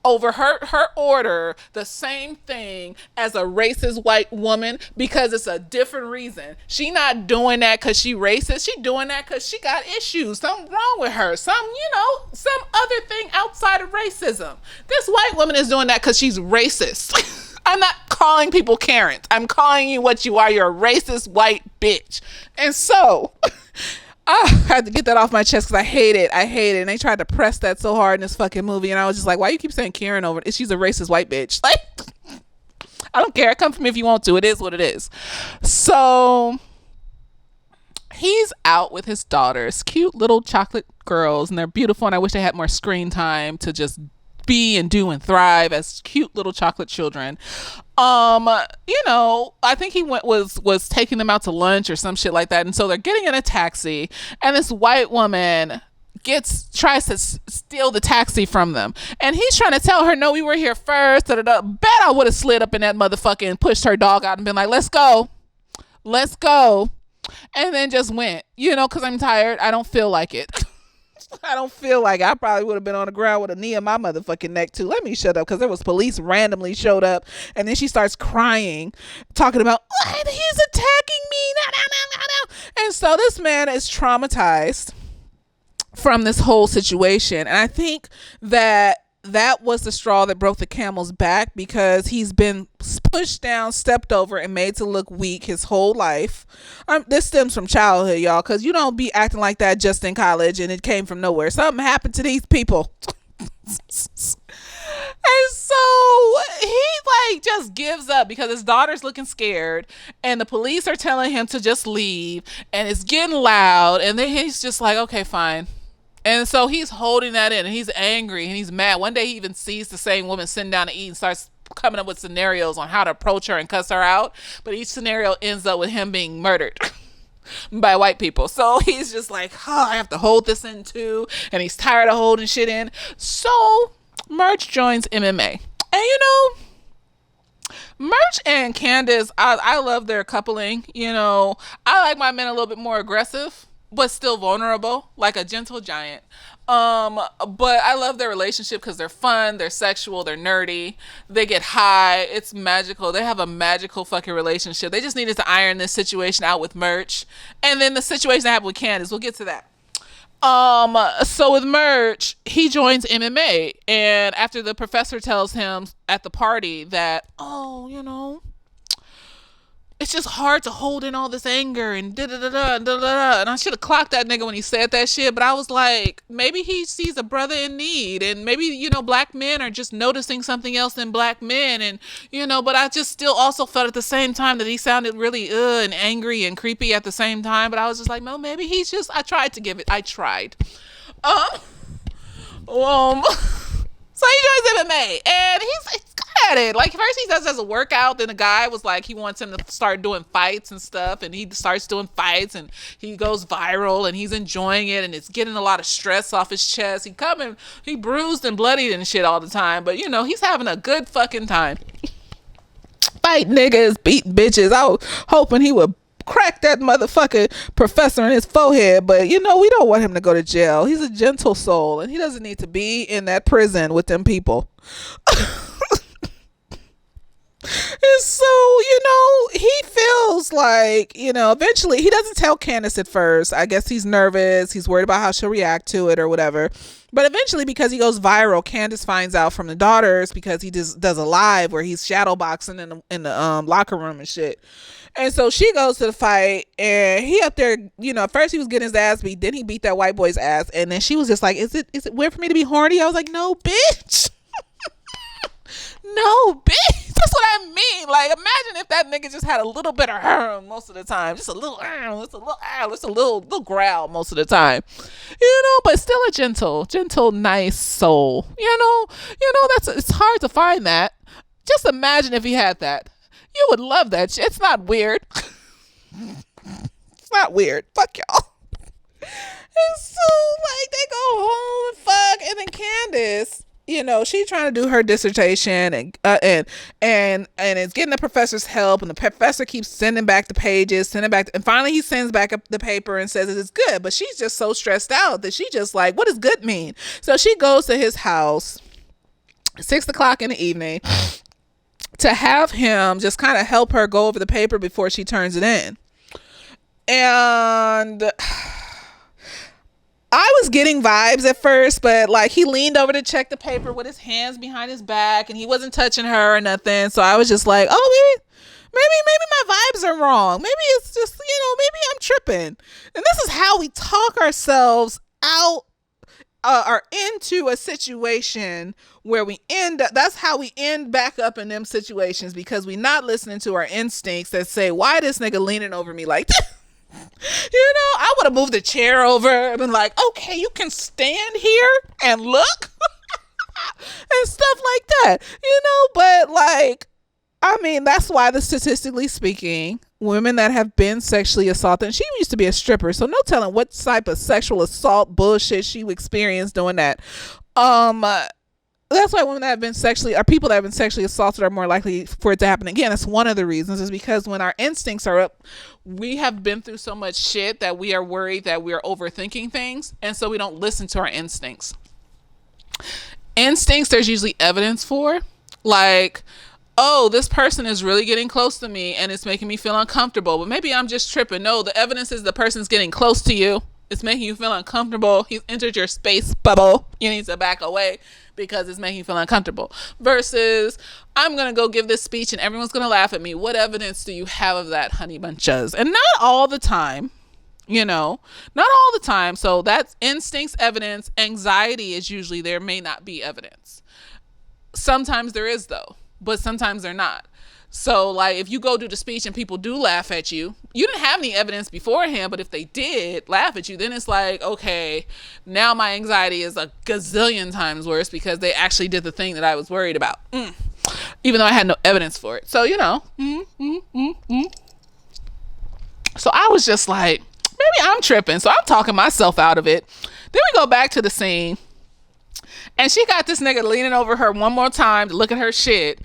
over her order the same thing as a racist white woman because it's a different reason. She not doing that because she racist. She doing that because she got issues. Something wrong with her. Some other thing outside of racism. This white woman is doing that because she's racist. I'm not calling people Karens. I'm calling you what you are. You're a racist white bitch. And so I had to get that off my chest because I hate it. And they tried to press that so hard in this fucking movie. And I was just like, why you keep saying Karen over it? She's a racist white bitch. Like, I don't care. Come for me if you want to. It is what it is. So he's out with his daughters, cute little chocolate girls, and they're beautiful. And I wish they had more screen time to just be and do and thrive as cute little chocolate children. I think he was taking them out to lunch or some shit like that. And so they're getting in a taxi and this white woman tries to steal the taxi from them. And he's trying to tell her, no, we were here first. Bet I would have slid up in that motherfucker and pushed her dog out and been like, let's go. And then just went, cause I'm tired. I don't feel like it. I probably would have been on the ground with a knee in my motherfucking neck too. Let me shut up because there was police randomly showed up and then she starts crying, talking about he's attacking me. No. And so this man is traumatized from this whole situation. And I think that was the straw that broke the camel's back because he's been pushed down, stepped over, and made to look weak his whole life. This stems from childhood, y'all, because you don't be acting like that just in college and it came from nowhere. Something happened to these people. And so he just gives up because his daughter's looking scared and the police are telling him to just leave and it's getting loud and then he's just like, okay, fine. And so he's holding that in and he's angry and he's mad. One day he even sees the same woman sitting down to eat and starts coming up with scenarios on how to approach her and cuss her out. But each scenario ends up with him being murdered by white people. So he's just like, I have to hold this in too. And he's tired of holding shit in. So Merch joins MMA. And Merch and Candace, I love their coupling. I like my men a little bit more aggressive but still vulnerable, like a gentle giant. But I love their relationship because they're fun, they're sexual, they're nerdy, they get high, it's magical. They have a magical fucking relationship. They just needed to iron this situation out with Merch. And then the situation that happened with Candace, we'll get to that. So with Merch, he joins MMA, and after the professor tells him at the party that, it's just hard to hold in all this anger and da-da-da-da. And I should have clocked that nigga when he said that shit. But I was like, maybe he sees a brother in need. And maybe, black men are just noticing something else in black men. And, but I just still also felt at the same time that he sounded really and angry and creepy at the same time. But I was just like, no, maybe he's just, I tried. So he joins MMA and he's good at it. Like first he does as a workout, then the guy was like he wants him to start doing fights and stuff, and he starts doing fights and he goes viral and he's enjoying it and it's getting a lot of stress off his chest. He bruised and bloodied and shit all the time, but he's having a good fucking time. Fight niggas, beat bitches. I was hoping he would crack that motherfucking professor in his forehead. But we don't want him to go to jail. He's a gentle soul, and he doesn't need to be in that prison with them people. And so, he feels like, eventually he doesn't tell Candace at first. I guess he's nervous. He's worried about how she'll react to it or whatever. But eventually, because he goes viral, Candace finds out from the daughters, because he just does a live where he's shadow boxing in the locker room and shit. And so she goes to the fight, and he up there, at first he was getting his ass beat. Then he beat that white boy's ass. And then she was just like, is it weird for me to be horny? I was like, no, bitch. No, bitch. That's what I mean. Like, imagine if that nigga just had a little bit of most of the time. Just a little growl most of the time. But still a gentle, nice soul. It's hard to find that. Just imagine if he had that. You would love that shit. It's not weird. It's not weird. Fuck y'all. And so, they go home and fuck. And then Candace, she's trying to do her dissertation and it's getting the professor's help, and the professor keeps sending back the pages, and finally he sends back up the paper and says it's good, but she's just so stressed out that she just like, what does good mean? So she goes to his house 6:00 in the evening to have him just kind of help her go over the paper before she turns it in. And I was getting vibes at first, but he leaned over to check the paper with his hands behind his back, and he wasn't touching her or nothing. So I was just like, oh, maybe my vibes are wrong. Maybe it's just, maybe I'm tripping. And this is how we talk ourselves out or into a situation where we end up. That's how we end back up in them situations, because we not listening to our instincts that say, why this nigga leaning over me like that? I would have moved the chair over and been like, okay, you can stand here and look and stuff like that, but that's why statistically speaking, women that have been sexually assaulted, and she used to be a stripper, so no telling what type of sexual assault bullshit she experienced doing that. That's why women that have been people that have been sexually assaulted are more likely for it to happen again. That's one of the reasons, is because when our instincts are up, we have been through so much shit that we are worried that we are overthinking things. And so we don't listen to our instincts. Instincts, there's usually evidence for, like, oh, this person is really getting close to me and it's making me feel uncomfortable, but maybe I'm just tripping. No, the evidence is the person's getting close to you. It's making you feel uncomfortable. He's entered your space bubble. You need to back away because it's making you feel uncomfortable. Versus, I'm going to go give this speech and everyone's going to laugh at me. What evidence do you have of that, honey bunches? And not all the time, not all the time. So that's instincts, evidence. Anxiety is usually there may not be evidence. Sometimes there is though, but sometimes they're not. So if you go do the speech and people do laugh at you, you didn't have any evidence beforehand, but if they did laugh at you, then it's like, okay, now my anxiety is a gazillion times worse because they actually did the thing that I was worried about, even though I had no evidence for it. So, So I was just like, maybe I'm tripping. So I'm talking myself out of it. Then we go back to the scene, and she got this nigga leaning over her one more time to look at her shit.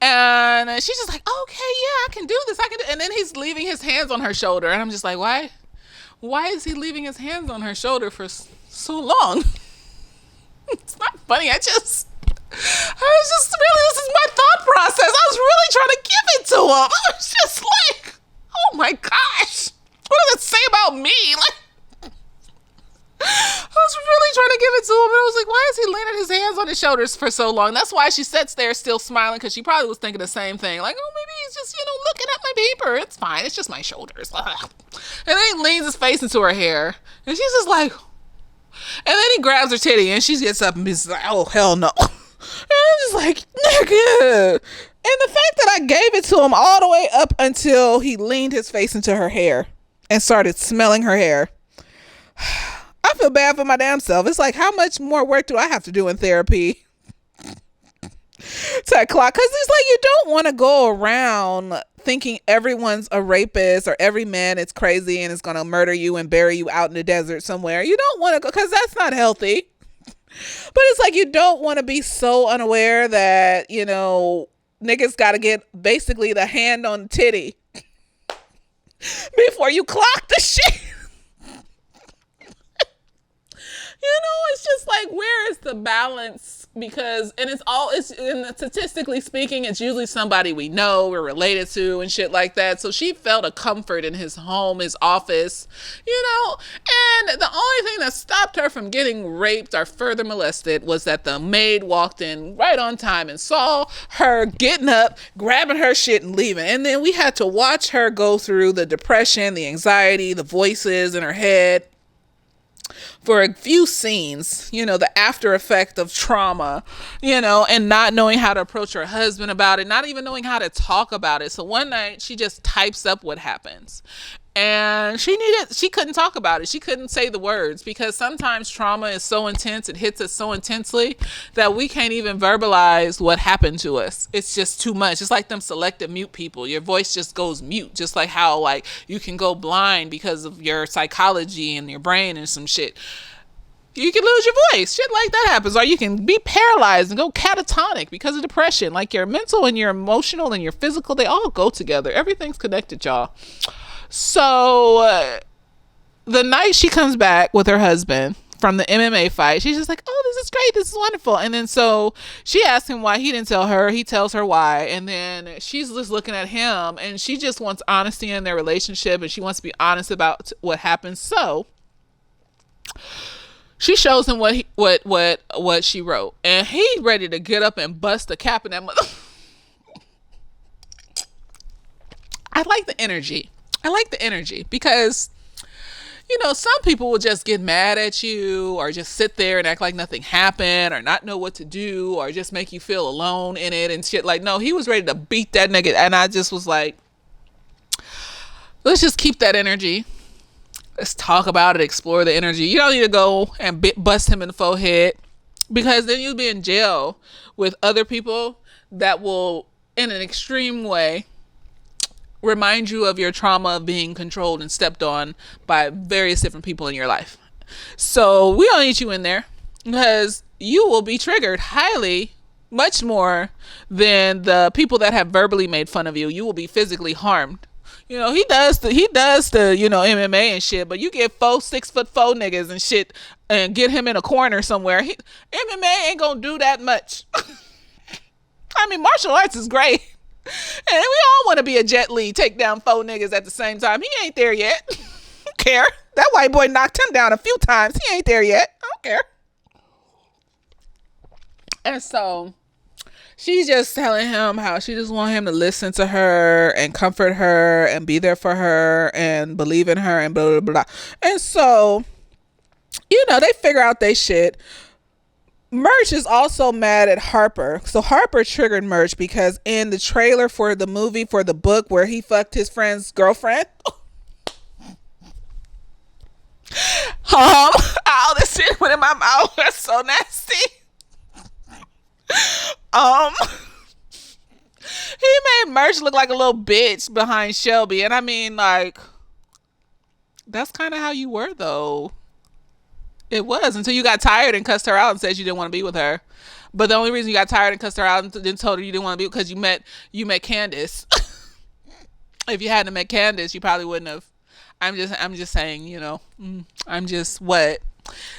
And she's just like, okay, yeah, I can do this. And then he's leaving his hands on her shoulder. And I'm just like, why is he leaving his hands on her shoulder for so long? It's not funny. This is my thought process. I was really trying to give it to him. I was just like, oh my gosh, what does it say about me? I was really trying to give it to him, and I was like, why is he leaning his hands on his shoulders for so long? That's why she sits there still smiling, because she probably was thinking the same thing. Like, oh, maybe he's just, looking at my paper. It's fine. It's just my shoulders. And then he leans his face into her hair, and she's just like, and then he grabs her titty, and she gets up and he's like, oh, hell no. And I'm just like, nigga. And the fact that I gave it to him all the way up until he leaned his face into her hair and started smelling her hair. I feel bad for my damn self. It's like, how much more work do I have to do in therapy to clock? Because it's like, you don't want to go around thinking everyone's a rapist or every man is crazy and is going to murder you and bury you out in the desert somewhere. You don't want to go, because that's not healthy. But it's like, you don't want to be so unaware that, niggas got to get basically the hand on the titty before you clock the shit. It's just like, where is the balance? Because, and statistically speaking, it's usually somebody we know, we're related to and shit like that. So she felt a comfort in his home, his office, and the only thing that stopped her from getting raped or further molested was that the maid walked in right on time and saw her getting up, grabbing her shit and leaving. And then we had to watch her go through the depression, the anxiety, the voices in her head, for a few scenes, the after effect of trauma, and not knowing how to approach her husband about it, not even knowing how to talk about it. So one night she just types up what happens. And she couldn't talk about it. She couldn't say the words, because sometimes trauma is so intense, it hits us so intensely that we can't even verbalize what happened to us. It's just too much. It's like them selective mute people. Your voice just goes mute, just like how like you can go blind because of your psychology and your brain and some shit. You can lose your voice. Shit like that happens. Or you can be paralyzed and go catatonic because of depression. Like your mental and your emotional and your physical, they all go together. Everything's connected, y'all. So the night she comes back with her husband from the MMA fight, she's just like, oh, this is great. This is wonderful. And then so she asks him why he didn't tell her. He tells her why. And then she's just looking at him, and she just wants honesty in their relationship, and she wants to be honest about what happened. So she shows him what she wrote, and he's ready to get up and bust a cap in that mother. I like the energy because, some people will just get mad at you or just sit there and act like nothing happened or not know what to do or just make you feel alone in it and shit. Like, no, he was ready to beat that nigga. And I just was like, let's just keep that energy. Let's talk about it, explore the energy. You don't need to go and bust him in the forehead, because then you'll be in jail with other people that will, in an extreme way, remind you of your trauma of being controlled and stepped on by various different people in your life. So we don't need you in there, because you will be triggered highly, much more than the people that have verbally made fun of you. You will be physically harmed. He does the MMA and shit, but you get 6'4" niggas and shit and get him in a corner somewhere. MMA ain't gonna do that much. I mean, martial arts is great. And we all want to be a Jet Li, take down 4 niggas at the same time. He ain't there yet. I don't care. That white boy knocked him down a few times. He ain't there yet. I don't care. And so she's just telling him how she just wants him to listen to her and comfort her and be there for her and believe in her and blah, blah, blah. And so, they figure out they shit. Merch is also mad at Harper. So Harper triggered Merch because in the trailer for the movie, for the book where he fucked his friend's girlfriend, all this shit went in my mouth. That's so nasty. He made Merch look like a little bitch behind Shelby. And I mean, like, that's kind of how you were, though. It was, until you got tired and cussed her out and said you didn't want to be with her. But the only reason you got tired and cussed her out and then told her you didn't want to be, because you met Candace. If you hadn't met Candace, you probably wouldn't have. I'm just saying, I'm just what.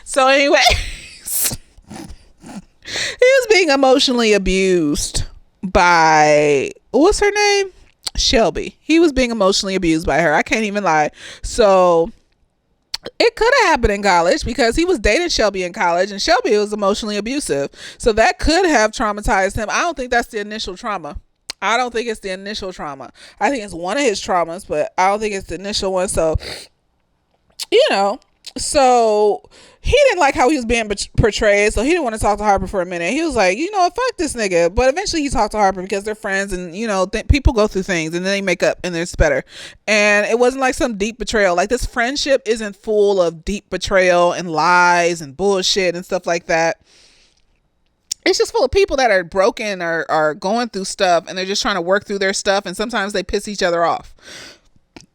So anyways, he was being emotionally abused by, what's her name? Shelby. He was being emotionally abused by her. I can't even lie. So it could have happened in college, because he was dating Shelby in college and Shelby was emotionally abusive. So that could have traumatized him. I don't think that's the initial trauma. I don't think it's the initial trauma. I think it's one of his traumas, but I don't think it's the initial one. So, so he didn't like how he was being portrayed. So he didn't want to talk to Harper for a minute. He was like, fuck this nigga. But eventually he talked to Harper because they're friends, and people go through things and then they make up and it's better. And it wasn't like some deep betrayal. Like, this friendship isn't full of deep betrayal and lies and bullshit and stuff like that. It's just full of people that are broken or are going through stuff, and they're just trying to work through their stuff, and sometimes they piss each other off.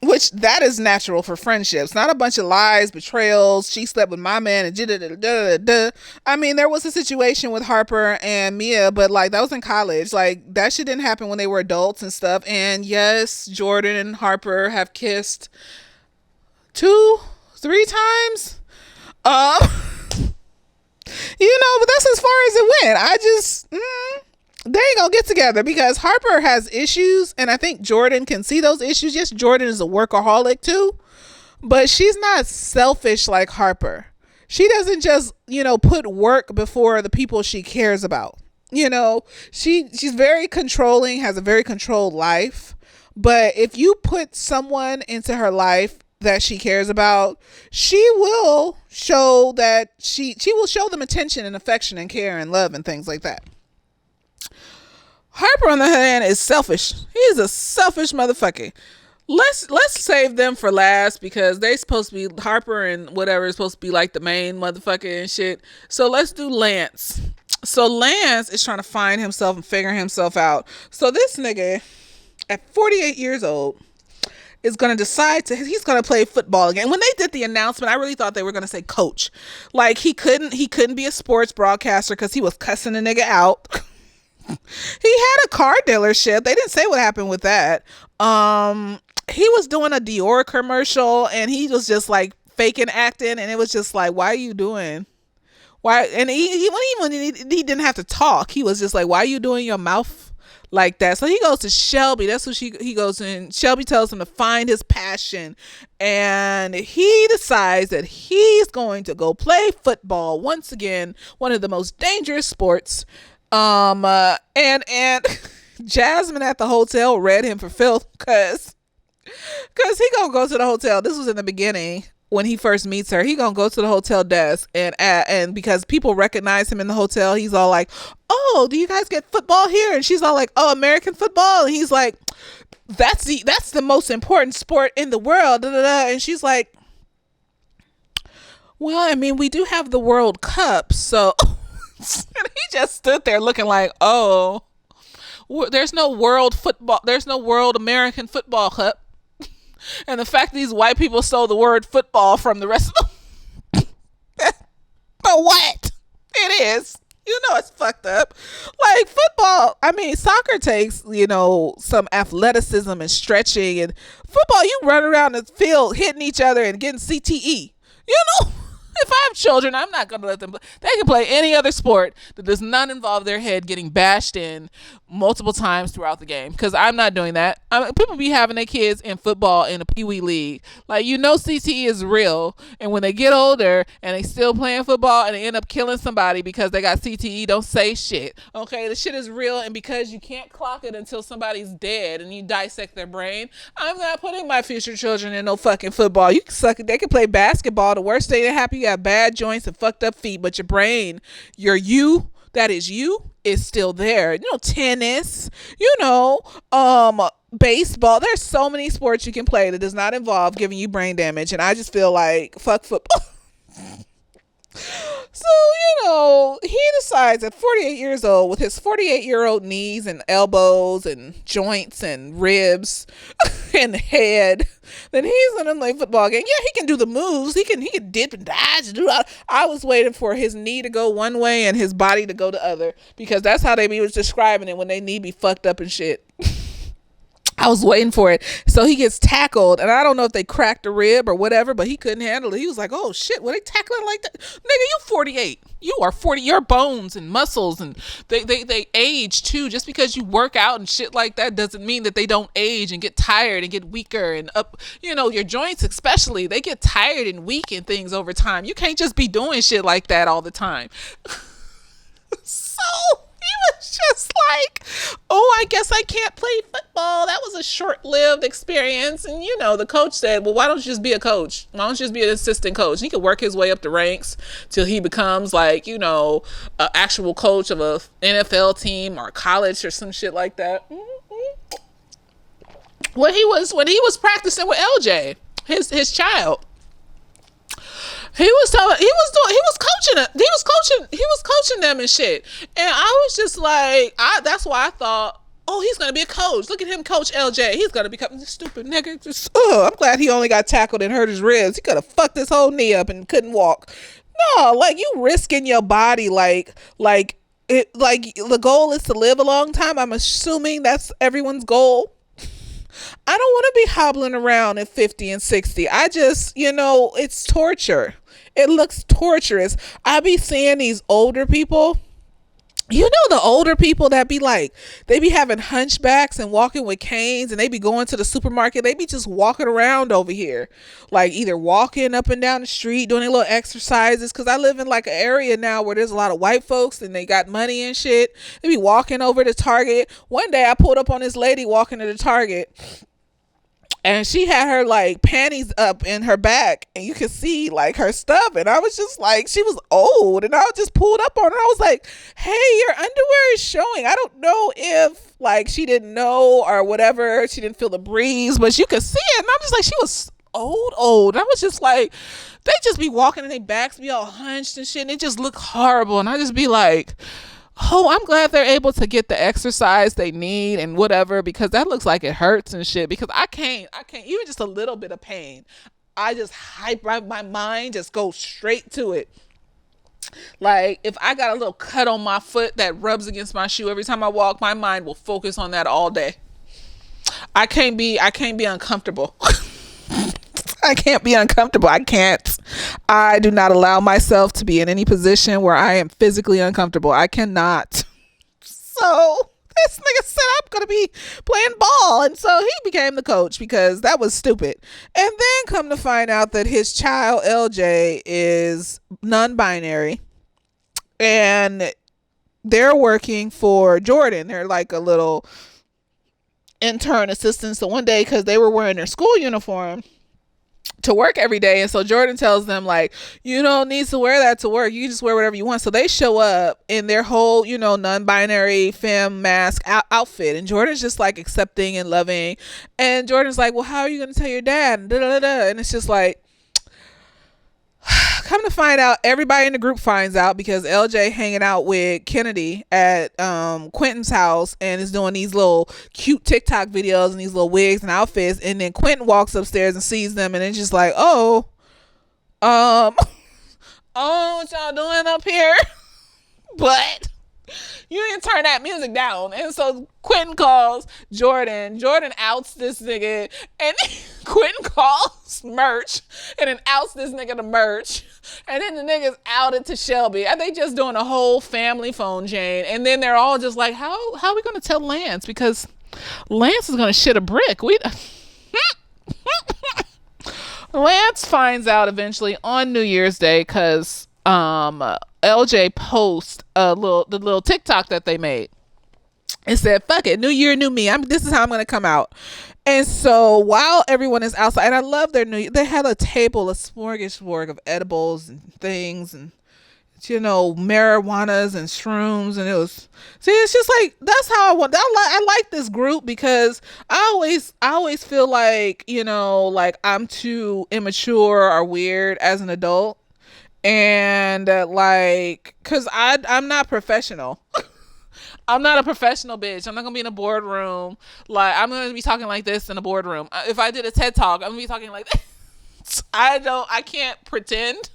which that is natural for friendships, not a bunch of lies, betrayals. She slept with my man and da. I mean, there was a situation with Harper and Mia, but like that was in college. Like that shit didn't happen when they were adults and stuff. And yes, Jordan and Harper have kissed 2-3 times. Um, but that's as far as it went. I just they ain't gonna get together because Harper has issues, and I think Jordan can see those issues. Yes, Jordan is a workaholic too, but she's not selfish like Harper. She doesn't just, put work before the people she cares about. She's very controlling, has a very controlled life. But if you put someone into her life that she cares about, she will show that she will show them attention and affection and care and love and things like that. Harper, on the other hand, is selfish. He's a selfish motherfucker. Let's save them for last because they supposed to be, Harper and whatever is supposed to be like the main motherfucker and shit. So let's do Lance. So Lance is trying to find himself and figure himself out. So this nigga at 48 years old is going to decide he's going to play football again. When they did the announcement, I really thought they were going to say coach. Like he couldn't be a sports broadcaster because he was cussing the nigga out. He had a car dealership. They didn't say what happened with that. He was doing a Dior commercial and he was just like faking acting, and it was just like, why are you doing? Why? And he didn't have to talk. He was just like, why are you doing your mouth like that? So he goes to Shelby. That's what he goes in. Shelby tells him to find his passion, and he decides that he's going to go play football once again, one of the most dangerous sports. And Jasmine at the hotel read him for filth because he gonna go to the hotel. This was in the beginning when he first meets her. He gonna go to the hotel desk and because people recognize him in the hotel, he's all like, oh, do you guys get football here? And she's all like, oh, American football. And he's like, that's the most important sport in the world. Da, da, da. And she's like, well, I mean, we do have the World Cup, so. And he just stood there looking like, oh, there's no world football. There's no world American football cup. And the fact that these white people stole the word football from the rest of them. But what? It is. It's fucked up. Like football, I mean, soccer takes, some athleticism and stretching, and football, you run around the field hitting each other and getting CTE. If I have children, I'm not going to let them play. They can play any other sport that does not involve their head getting bashed in multiple times throughout the game, because I'm not doing that. People be having their kids in football in a Pee-wee league. Like, CTE is real, and when they get older and they still playing football and they end up killing somebody because they got CTE, don't say shit. Okay, the shit is real, and because you can't clock it until somebody's dead and you dissect their brain, I'm not putting my future children in no fucking football. You can suck it. They can play basketball. The worst thing that happened, you got bad joints and fucked up feet, but your brain, that is you, is still there. Tennis, baseball. There's so many sports you can play that does not involve giving you brain damage, and I just feel like fuck football. So, he decides at 48 years old, with his 48-year-old knees and elbows and joints and ribs and head, that he's going to play football again. Yeah, he can do the moves. He can dip and dodge. I was waiting for his knee to go one way and his body to go the other, because that's how they was describing it when they knee be fucked up and shit. I was waiting for it. So he gets tackled, and I don't know if they cracked a rib or whatever, but he couldn't handle it. He was like, oh shit, were they tackling like that? Nigga, you 48. You are 40. Your bones and muscles, and they age too. Just because you work out and shit like that doesn't mean that they don't age and get tired and get weaker and up. Your joints especially, they get tired and weak and things over time. You can't just be doing shit like that all the time. So he was just like, oh, I guess I can't play football. That was a short-lived experience. And, the coach said, well, why don't you just be a coach? Why don't you just be an assistant coach? He could work his way up the ranks till he becomes like, an actual coach of a NFL team or college or some shit like that. Mm-hmm. When he was practicing with LJ, his child, he was coaching them and shit. And I was just like, that's why I thought oh, he's gonna be a coach. Look at him, Coach LJ. He's gonna become this stupid nigga. Just, I'm glad he only got tackled and hurt his ribs. He could have fucked his whole knee up and couldn't walk. No, like you risking your body, like the goal is to live a long time. I'm assuming that's everyone's goal. I don't want to be hobbling around at 50 and 60. I just, it's torture. It looks torturous. I be seeing these older people. The older people that be like, they be having hunchbacks and walking with canes, and they be going to the supermarket. They be just walking around over here, like either walking up and down the street, doing their little exercises. Cause I live in like an area now where there's a lot of white folks and they got money and shit. They be walking over to Target. One day I pulled up on this lady walking to the Target, and she had her like panties up in her back, and you could see like her stuff. And I was just like, she was old, and I just pulled up on her. I was like, hey, your underwear is showing. I don't know if like she didn't know or whatever. She didn't feel the breeze, but you could see it. And I'm just like, she was old. I was just like, they just be walking and their backs be all hunched and shit, and it just look horrible. And I just be like, oh, I'm glad they're able to get the exercise they need and whatever, because that looks like it hurts and shit. Because I can't even just a little bit of pain, I just my mind just goes straight to it. Like if I got a little cut on my foot that rubs against my shoe every time I walk, my mind will focus on that all day. I can't be uncomfortable. I can't be uncomfortable. I can't. I do not allow myself to be in any position where I am physically uncomfortable. I cannot. So this nigga said I'm going to be playing ball. And so he became the coach because that was stupid. And then come to find out that his child, LJ, is non-binary. And they're working for Jordan. They're like a little intern assistant. So one day, because they were wearing their school uniform to work every day, and so Jordan tells them like, you don't need to wear that to work, you can just wear whatever you want. So they show up in their whole non-binary femme mask outfit, and Jordan's just like accepting and loving, and Jordan's like, well, how are you gonna tell your dad, and it's just like, come to find out, everybody in the group finds out because LJ hanging out with Kennedy at Quentin's house and is doing these little cute TikTok videos and these little wigs and outfits, and then Quentin walks upstairs and sees them, and it's just like, oh, what y'all doing up here? But you need to turn that music down. And so Quentin calls Jordan. Jordan outs this nigga, and Quentin calls Merch, and then outs this nigga to Merch, and then the nigga's outed to Shelby. And they just doing a whole family phone chain, and then they're all just like, how are we gonna tell Lance, because Lance is gonna shit a brick. Lance finds out eventually on New Year's Day because LJ posts the little TikTok that they made and said, fuck it, new year, new me. This is how I'm going to come out. And so while everyone is outside, and I love they had a table, a smorgasbord of edibles and things and, marijuanas and shrooms. And it's just like, that's how I like this group, because I always feel like, like I'm too immature or weird as an adult. And cause I'm not professional. I'm not a professional bitch. I'm not gonna be in a boardroom. Like, I'm gonna be talking like this in a boardroom. If I did a TED talk, I'm gonna be talking like this. I can't pretend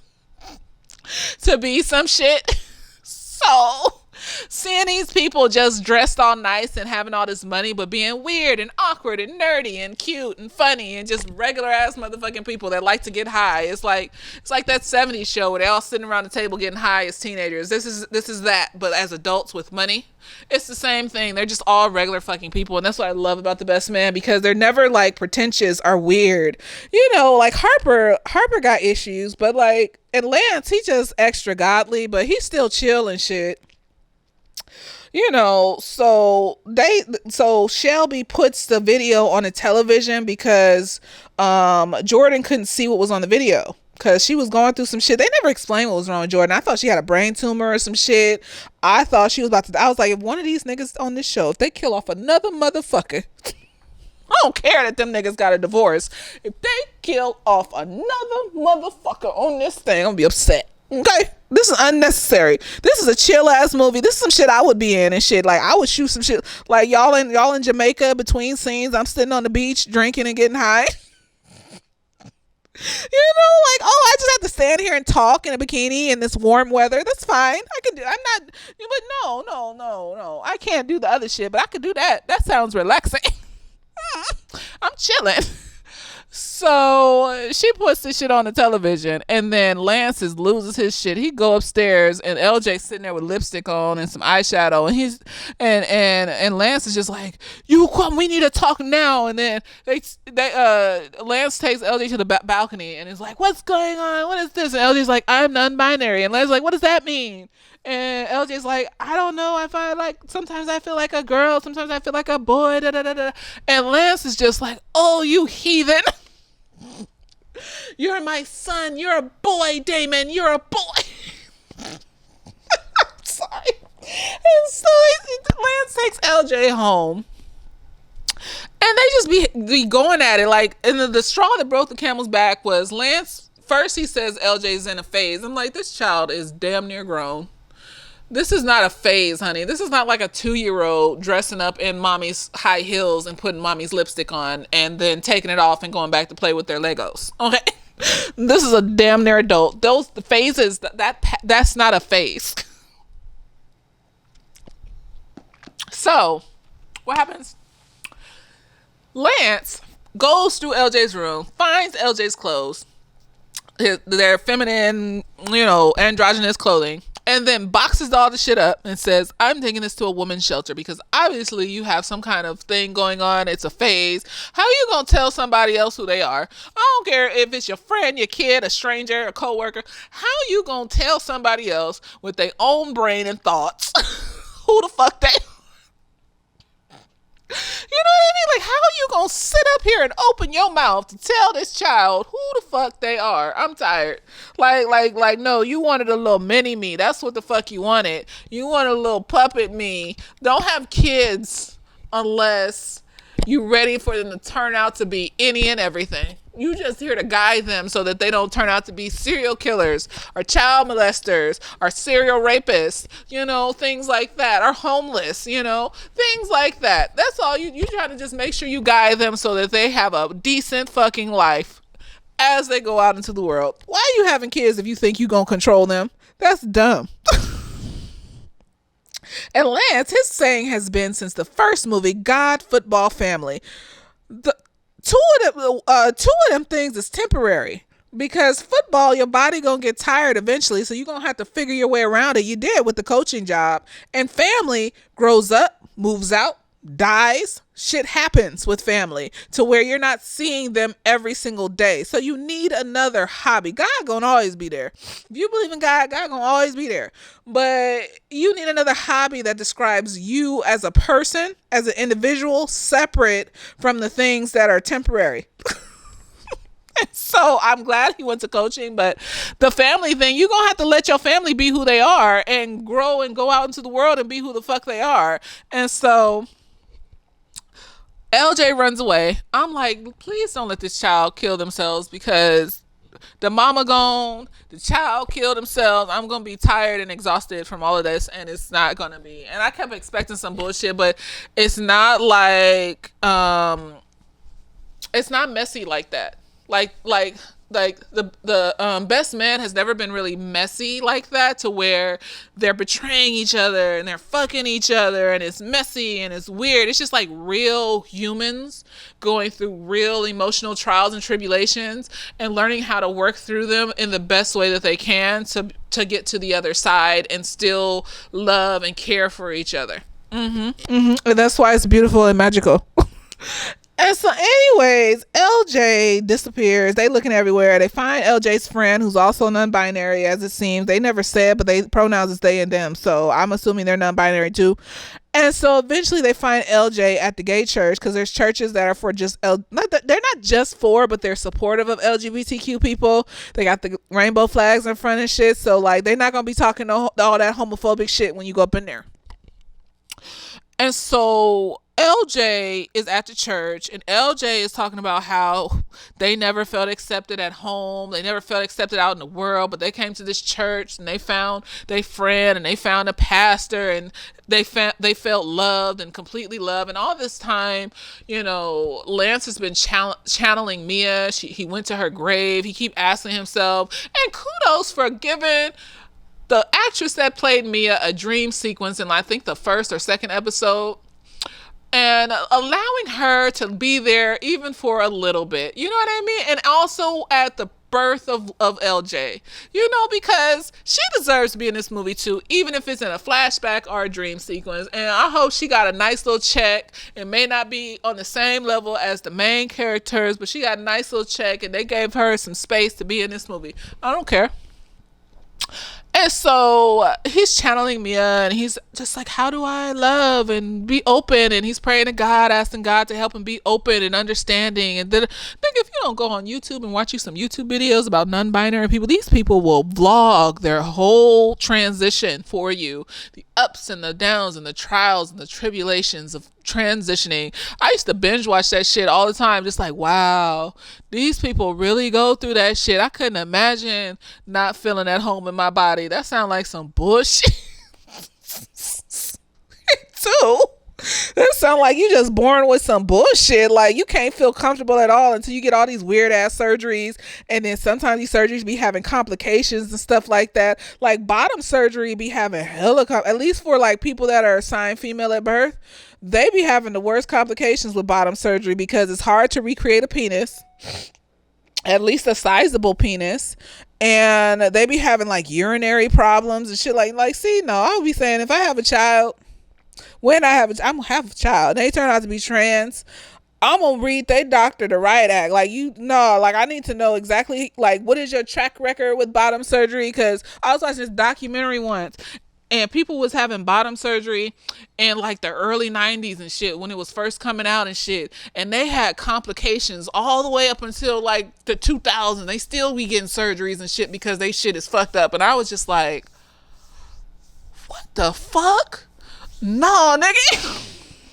to be some shit. So seeing these people just dressed all nice and having all this money, but being weird and awkward and nerdy and cute and funny and just regular ass motherfucking people that like to get high. It's like that 70s show where they all sitting around the table getting high as teenagers. This is that, but as adults with money. It's the same thing. They're just all regular fucking people, and that's what I love about The Best Man, because they're never like pretentious or weird. Like Harper got issues, but like, and Lance, he just extra godly, but he's still chill and shit. So Shelby puts the video on the television because Jordan couldn't see what was on the video because she was going through some shit. They never explained what was wrong with Jordan. I thought she had a brain tumor or some shit. I thought she was about to. I was like, if one of these niggas on this show, if they kill off another motherfucker, I don't care that them niggas got a divorce. If they kill off another motherfucker on this thing, I'm gonna be upset. Okay, this is unnecessary. This is a chill ass movie. This is some shit I would be in and shit. Like I would shoot some shit. Like y'all in Jamaica between scenes. I'm sitting on the beach drinking and getting high. Like, oh, I just have to stand here and talk in a bikini in this warm weather. That's fine. I can do. I'm not. But no. I can't do the other shit. But I could do that. That sounds relaxing. I'm chilling. So she puts this shit on the television, and then Lance loses his shit. He go upstairs, and LJ sitting there with lipstick on and some eyeshadow, and he's and Lance is just like, "You come, we need to talk now." And then Lance takes LJ to the balcony and is like, "What's going on? What is this?" And LJ's like, "I'm non-binary," and Lance's like, "What does that mean?" And LJ's like, "I don't know. Sometimes I feel like a girl, sometimes I feel like a boy." Da, da, da, da. And Lance is just like, "Oh, you heathen. You're my son. You're a boy, Damon. You're a boy." I'm sorry. And so Lance takes LJ home. And they just be going at it. Like, and the straw that broke the camel's back was Lance. First he says LJ's in a phase. I'm like, this child is damn near grown. This is not a phase, honey. This is not like a 2-year-old dressing up in mommy's high heels and putting mommy's lipstick on and then taking it off and going back to play with their Legos. Okay? This is a damn near adult. The phases, that's not a phase. So, what happens? Lance goes through LJ's room, finds LJ's clothes, their feminine, androgynous clothing, and then boxes all the shit up and says, "I'm taking this to a woman's shelter because obviously you have some kind of thing going on. It's a phase. How are you going to tell somebody else who they are? I don't care if it's your friend, your kid, a stranger, a coworker. How are you going to tell somebody else with their own brain and thoughts who the fuck they are? You know what I mean? Like, how are you gonna sit up here and open your mouth to tell this child who the fuck they are? I'm tired. Like, no, you wanted a little mini me. That's what the fuck you wanted. You wanted a little puppet me. Don't have kids unless you ready for them to turn out to be any and everything. You just here to guide them so that they don't turn out to be serial killers or child molesters or serial rapists, things like that, or homeless, things like that. That's all you trying to just make sure you guide them so that they have a decent fucking life as they go out into the world. Why are you having kids if you think you gonna control them? That's dumb. And Lance, his saying has been since the first movie, God, football, family. Two of them things is temporary, because football, your body gonna get tired eventually, so you're gonna have to figure your way around it. You did with the coaching job. And family grows up, moves out, dies. Shit happens with family to where you're not seeing them every single day. So you need another hobby. God gonna always be there. If you believe in God, God gonna always be there. But you need another hobby that describes you as a person, as an individual, separate from the things that are temporary. So I'm glad he went to coaching, but the family thing, you're gonna have to let your family be who they are and grow and go out into the world and be who the fuck they are. And so LJ runs away. I'm like, please don't let this child kill themselves, because the mama gone, the child killed themselves. I'm gonna be tired and exhausted from all of this, and it's not gonna be. And I kept expecting some bullshit, but it's not like it's not messy like that. Like the best man has never been really messy like that, to where they're betraying each other and they're fucking each other and it's messy and it's weird. It's just like real humans going through real emotional trials and tribulations and learning how to work through them in the best way that they can to get to the other side and still love and care for each other. And that's why it's beautiful and magical. And so anyways, LJ disappears. They looking everywhere. They find LJ's friend, who's also non-binary, as it seems. They never said, but they pronouns is they and them. So I'm assuming they're non-binary too. And so eventually they find LJ at the gay church, because there's churches that are for just they're not just for, but they're supportive of LGBTQ people. They got the rainbow flags in front and shit. So like, they're not gonna be talking all that homophobic shit when you go up in there. And so LJ is at the church, and LJ is talking about how they never felt accepted at home. They never felt accepted out in the world, but they came to this church and they found their friend and they found a pastor, and they felt loved and completely loved. And all this time, Lance has been channeling Mia. He went to her grave. He keep asking himself, and kudos for giving the actress that played Mia a dream sequence in, I think, the first or second episode, and allowing her to be there even for a little bit. You know what I mean? And also at the birth of LJ, because she deserves to be in this movie too, even if it's in a flashback or a dream sequence. And I hope she got a nice little check. It may not be on the same level as the main characters, but she got a nice little check, and they gave her some space to be in this movie. I don't care. And so he's channeling Mia, and he's just like, how do I love and be open? And he's praying to God, asking God to help him be open and understanding. And then, think if you don't go on YouTube and watch you some YouTube videos about non-binary people, these people will vlog their whole transition for you. The ups and the downs and the trials and the tribulations of transitioning. I used to binge watch that shit all the time, just like, wow, these people really go through that shit. I couldn't imagine not feeling at home in my body. That sounds like some bullshit. Too. That sound like you just born with some bullshit. Like, you can't feel comfortable at all until you get all these weird ass surgeries, and then sometimes these surgeries be having complications and stuff like that. Like, bottom surgery be having hella at least for like people that are assigned female at birth, they be having the worst complications with bottom surgery because it's hard to recreate a penis, at least a sizable penis, and they be having like urinary problems and shit. See, no, I'll be saying, if I have a child, I'm gonna have a child, they turn out to be trans, I'm gonna read they doctor the right act. I need to know exactly, like, what is your track record with bottom surgery? Because I was watching this documentary once, and people was having bottom surgery in like the early 90s and shit, when it was first coming out and shit, and they had complications all the way up until like the 2000s. They still be getting surgeries and shit because they shit is fucked up. And I was just like, what the fuck? No, nigga.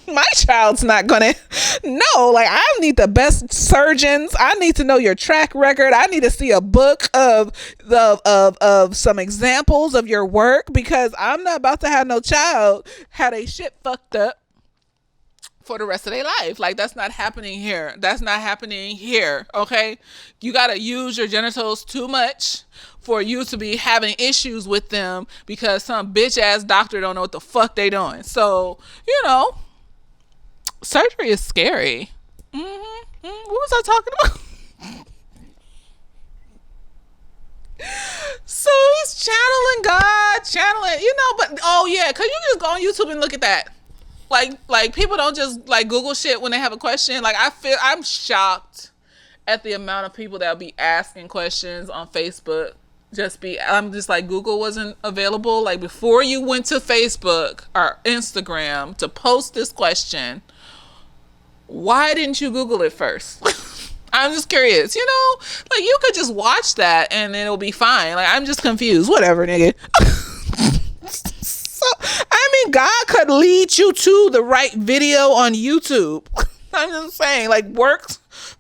My child's not gonna. No, like, I need the best surgeons. I need to know your track record. I need to see a book of some examples of your work, because I'm not about to have no child had a shit fucked up for the rest of their life. Like, that's not happening here. That's not happening here. Okay, you gotta use your genitals too much for you to be having issues with them because some bitch ass doctor don't know what the fuck they doing. So, surgery is scary. What was I talking about? So he's channeling God, but oh yeah, cause you just go on YouTube and look at that. Like people don't just like Google shit when they have a question. Like, I'm shocked at the amount of people that'll be asking questions on Facebook. I'm just like, Google wasn't available. Like, before you went to Facebook or Instagram to post this question, why didn't you Google it first? I'm just curious, like, you could just watch that and it'll be fine. Like, I'm just confused. Whatever, nigga. So, God could lead you to the right video on YouTube. I'm just saying, like,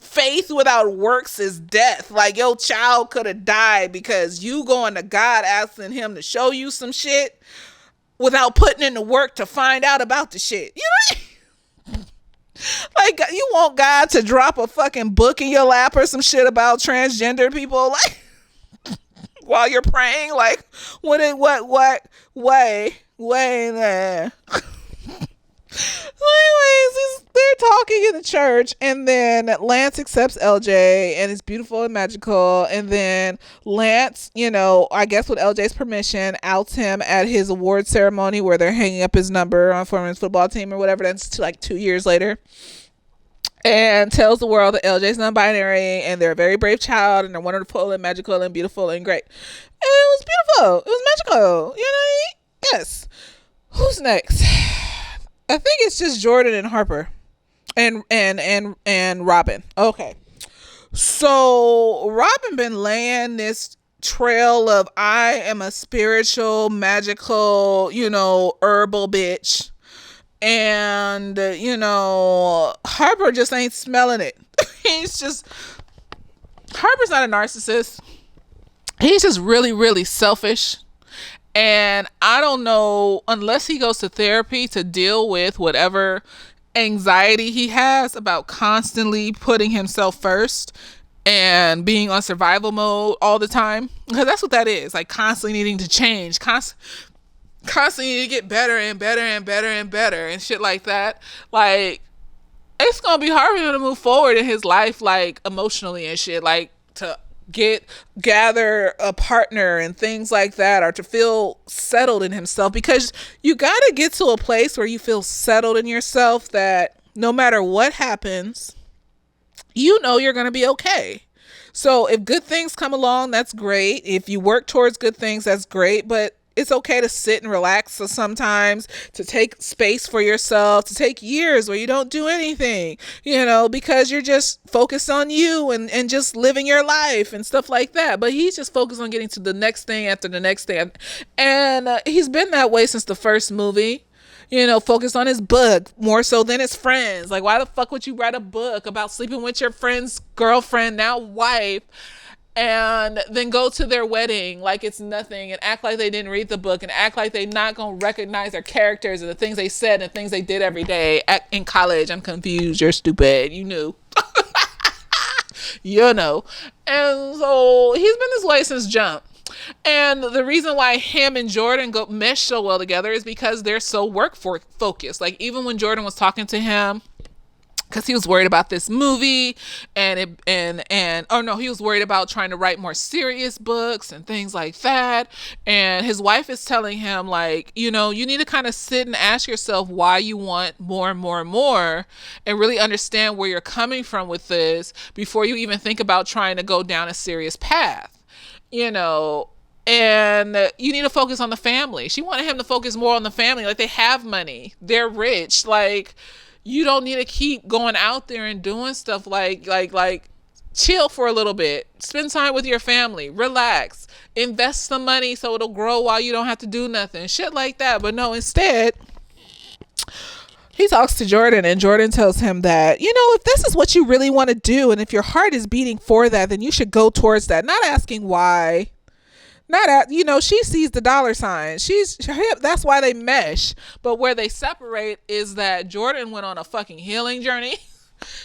faith without works is death. Like, your child could have died because you going to God asking him to show you some shit without putting in the work to find out about the shit. You know? Like, you want God to drop a fucking book in your lap or some shit about transgender people, like, while you're praying? Like, way there. So anyways, they're talking in the church, and then Lance accepts LJ, and it's beautiful and magical. And then Lance, I guess with LJ's permission, outs him at his award ceremony where they're hanging up his number on forming his football team or whatever. That's like 2 years later. And tells the world that LJ's non-binary, and they're a very brave child, and they're wonderful and magical and beautiful and great. And it was beautiful. It was magical. Yes. Who's next? I think it's just Jordan and Harper and Robin. Okay. So Robin been laying this trail of, I am a spiritual, magical, herbal bitch. And, Harper just ain't smelling it. Harper's not a narcissist. He's just really, really selfish. And I don't know, unless he goes to therapy to deal with whatever anxiety he has about constantly putting himself first and being on survival mode all the time. Because that's what that is. Like constantly needing to change, constantly need to get better and better and better and better and shit like that. Like, it's gonna be hard for him to move forward in his life, like emotionally and shit, like to gather a partner and things like that, or to feel settled in himself, because you gotta get to a place where you feel settled in yourself, that no matter what happens, you're gonna be okay. So if good things come along, that's great. If you work towards good things, that's great. But it's okay to sit and relax sometimes, to take space for yourself, to take years where you don't do anything, because you're just focused on you and just living your life and stuff like that. But he's just focused on getting to the next thing after the next thing. And he's been that way since the first movie. Focused on his book more so than his friends. Like, why the fuck would you write a book about sleeping with your friend's girlfriend, now wife, and then go to their wedding like it's nothing, and act like they didn't read the book, and act like they not gonna recognize their characters and the things they said and things they did every day in college? I'm confused. You're stupid. You knew. And so he's been this way since jump. And the reason why him and Jordan mesh so well together is because they're so work focused. Like, even when Jordan was talking to him, because he was worried about this movie, he was worried about trying to write more serious books and things like that. And his wife is telling him, like, you need to kind of sit and ask yourself why you want more and more and more, and really understand where you're coming from with this before you even think about trying to go down a serious path. And you need to focus on the family. She wanted him to focus more on the family. Like, they have money, they're rich. Like, you don't need to keep going out there and doing stuff. Like chill for a little bit, spend time with your family, relax, invest some money so it'll grow while you don't have to do nothing, shit like that. But no, instead he talks to Jordan, and Jordan tells him that, if this is what you really want to do, and if your heart is beating for that, then you should go towards that. Not asking why. She sees the dollar sign. That's why they mesh. But where they separate is that Jordan went on a fucking healing journey.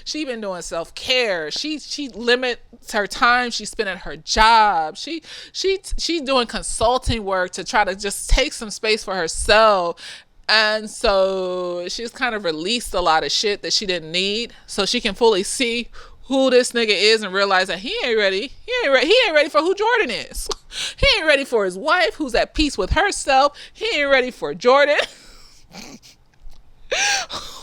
She been doing self-care. She limits her time she spent at her job. She's doing consulting work to try to just take some space for herself. And so she's kind of released a lot of shit that she didn't need, so she can fully see who this nigga is and realize that he ain't ready. He ain't ready for who Jordan is. He ain't ready for his wife, who's at peace with herself. He ain't ready for Jordan,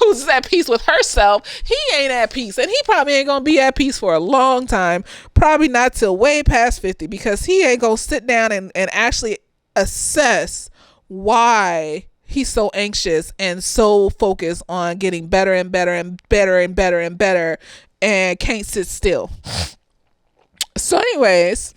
who's at peace with herself. He ain't at peace, and he probably ain't gonna be at peace for a long time. Probably not till way past 50, because he ain't gonna sit down and actually assess why he's so anxious and so focused on getting better and better and better and better and better, and can't sit still. So anyways,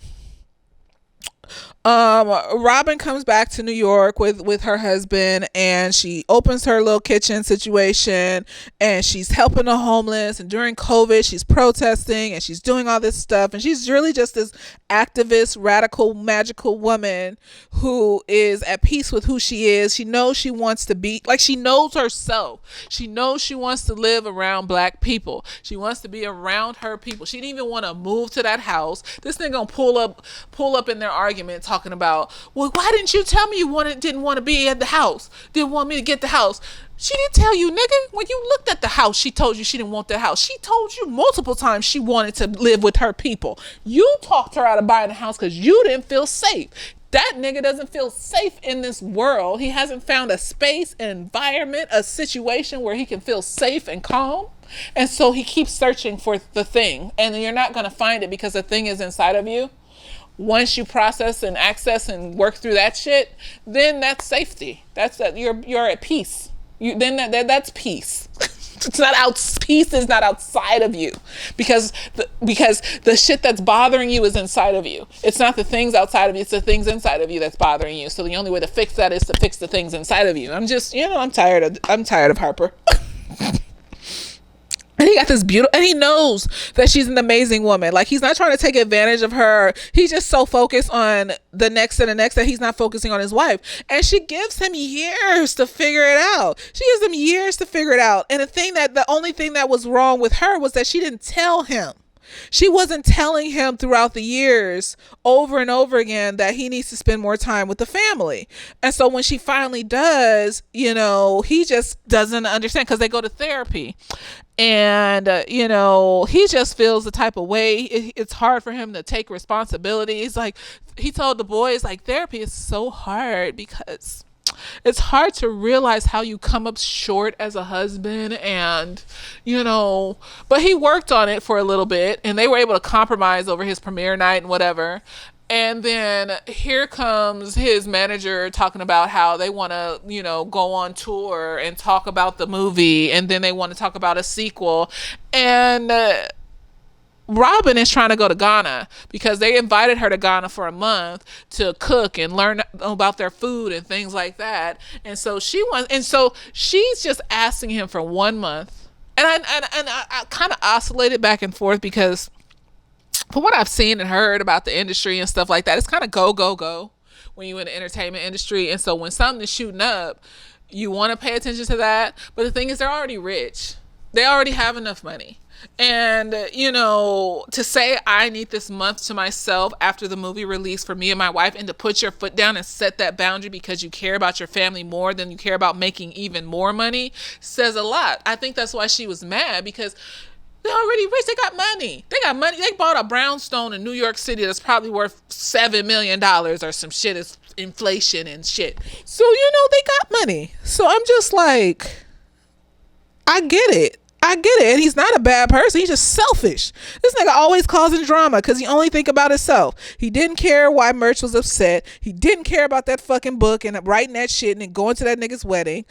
Robin comes back to New York with her husband, and she opens her little kitchen situation, and she's helping the homeless. And during COVID, she's protesting and she's doing all this stuff, and she's really just this activist, radical, magical woman who is at peace with who she is. She knows she wants to be, like, she knows herself. She knows she wants to live around black people. She wants to be around her people. She didn't even want to move to that house. This thing gonna pull up in their argument talking about, well, why didn't you tell me you didn't want to be at the house? Didn't want me to get the house. She didn't tell you, nigga. When you looked at the house, she told you she didn't want the house. She told you multiple times she wanted to live with her people. You talked her out of buying a house because you didn't feel safe. That nigga doesn't feel safe in this world. He hasn't found a space, an environment, a situation where he can feel safe and calm. And so he keeps searching for the thing. And you're not going to find it because the thing is inside of you. Once you process and access and work through that shit, then that's safety. That's that you're at peace. That's peace. It's not out. Peace is not outside of you, because the shit that's bothering you is inside of you. It's not the things outside of you. It's the things inside of you that's bothering you. So the only way to fix that is to fix the things inside of you. I'm just, I'm tired of Harper. And he got this beautiful, and he knows that she's an amazing woman. Like, he's not trying to take advantage of her. He's just so focused on the next and the next that he's not focusing on his wife. And she gives him years to figure it out. And the only thing that was wrong with her was that she didn't tell him. She wasn't telling him throughout the years over and over again that he needs to spend more time with the family. And so when she finally does, he just doesn't understand, because they go to therapy. And, he just feels the type of way. It's hard for him to take responsibility. He's like, he told the boys, like, therapy is so hard because it's hard to realize how you come up short as a husband. And, but he worked on it for a little bit, and they were able to compromise over his premiere night and whatever. And then here comes his manager talking about how they want to, go on tour and talk about the movie. And then they want to talk about a sequel. And Robin is trying to go to Ghana because they invited her to Ghana for a month to cook and learn about their food and things like that. And so she's just asking him for 1 month. And I kind of oscillated back and forth, because from what I've seen and heard about the industry and stuff like that, it's kind of go when you're in the entertainment industry. And so when something is shooting up, you want to pay attention to that. But the thing is, they're already rich. They already have enough money. And, to say I need this month to myself after the movie release for me and my wife, and to put your foot down and set that boundary because you care about your family more than you care about making even more money, says a lot. I think that's why she was mad, because they're already rich. They got money. They bought a brownstone in New York City that's probably worth $7 million or some shit. It's inflation and shit. So, they got money. So I'm just like, I get it. And he's not a bad person. He's just selfish. This nigga always causing drama because he only think about himself. He didn't care why Merch was upset. He didn't care about that fucking book and writing that shit and then going to that nigga's wedding.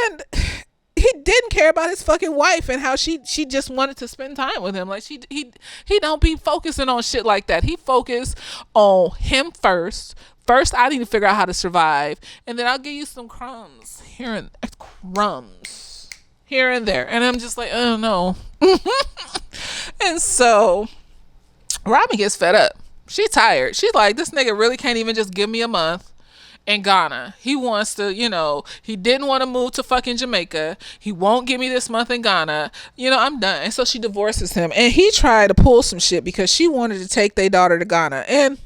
And he didn't care about his fucking wife and how she just wanted to spend time with him. Like, he don't be focusing on shit like that. He focused on him first. First, I need to figure out how to survive, and then I'll give you some crumbs here and there. And I'm just like, oh no. And so Robin gets fed up. She's tired. She's like, this nigga really can't even just give me a month in Ghana. He wants to, he didn't want to move to fucking Jamaica. He won't give me this month in Ghana. I'm done. And so she divorces him. And he tried to pull some shit because she wanted to take their daughter to Ghana. And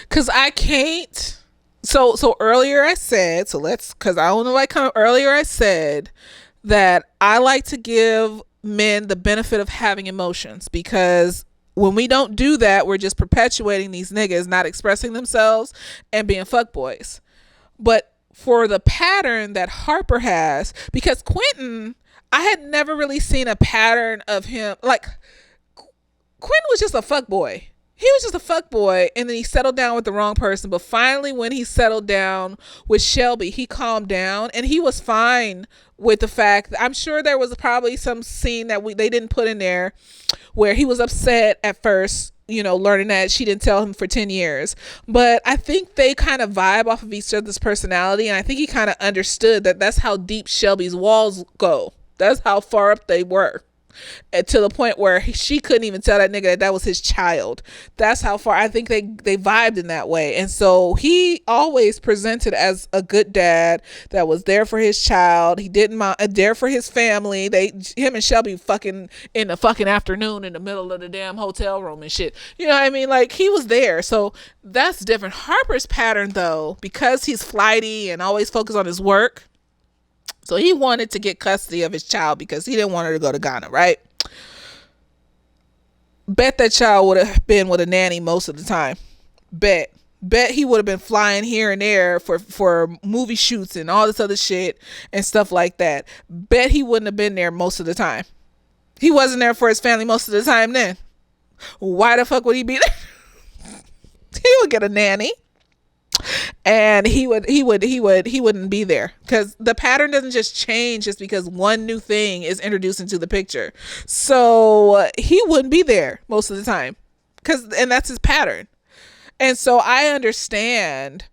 because I can't. So earlier I said, earlier I said that I like to give men the benefit of having emotions, because when we don't do that, we're just perpetuating these niggas not expressing themselves and being fuckboys. But for the pattern that Harper has, because Quentin, I had never really seen a pattern of him. Like, Quentin was just a fuckboy. He was just a fuckboy, and then he settled down with the wrong person. But finally, when he settled down with Shelby, he calmed down, and he was fine with the fact that, I'm sure there was probably some scene that they didn't put in there where he was upset at first, learning that she didn't tell him for 10 years. But I think they kind of vibe off of each other's personality, and I think he kind of understood that that's how deep Shelby's walls go. That's how far up they were. To the point where she couldn't even tell that nigga that was his child. That's how far. I think they vibed in that way. And so he always presented as a good dad that was there for his child. He didn't mind, there for his family. Him and Shelby fucking in the fucking afternoon in the middle of the damn hotel room and shit. You know what I mean? Like, he was there. So that's different. Harper's pattern, though, because he's flighty and always focused on his work, so he wanted to get custody of his child because he didn't want her to go to Ghana, right? Bet that child would have been with a nanny most of the time. Bet he would have been flying here and there for movie shoots and all this other shit and stuff like that. Bet he wouldn't have been there most of the time. He wasn't there for his family most of the time then. Why the fuck would he be there? He would get a nanny. and he wouldn't be there, because the pattern doesn't just change just because one new thing is introduced into the picture. So he wouldn't be there most of the time, and that's his pattern. And so I understand,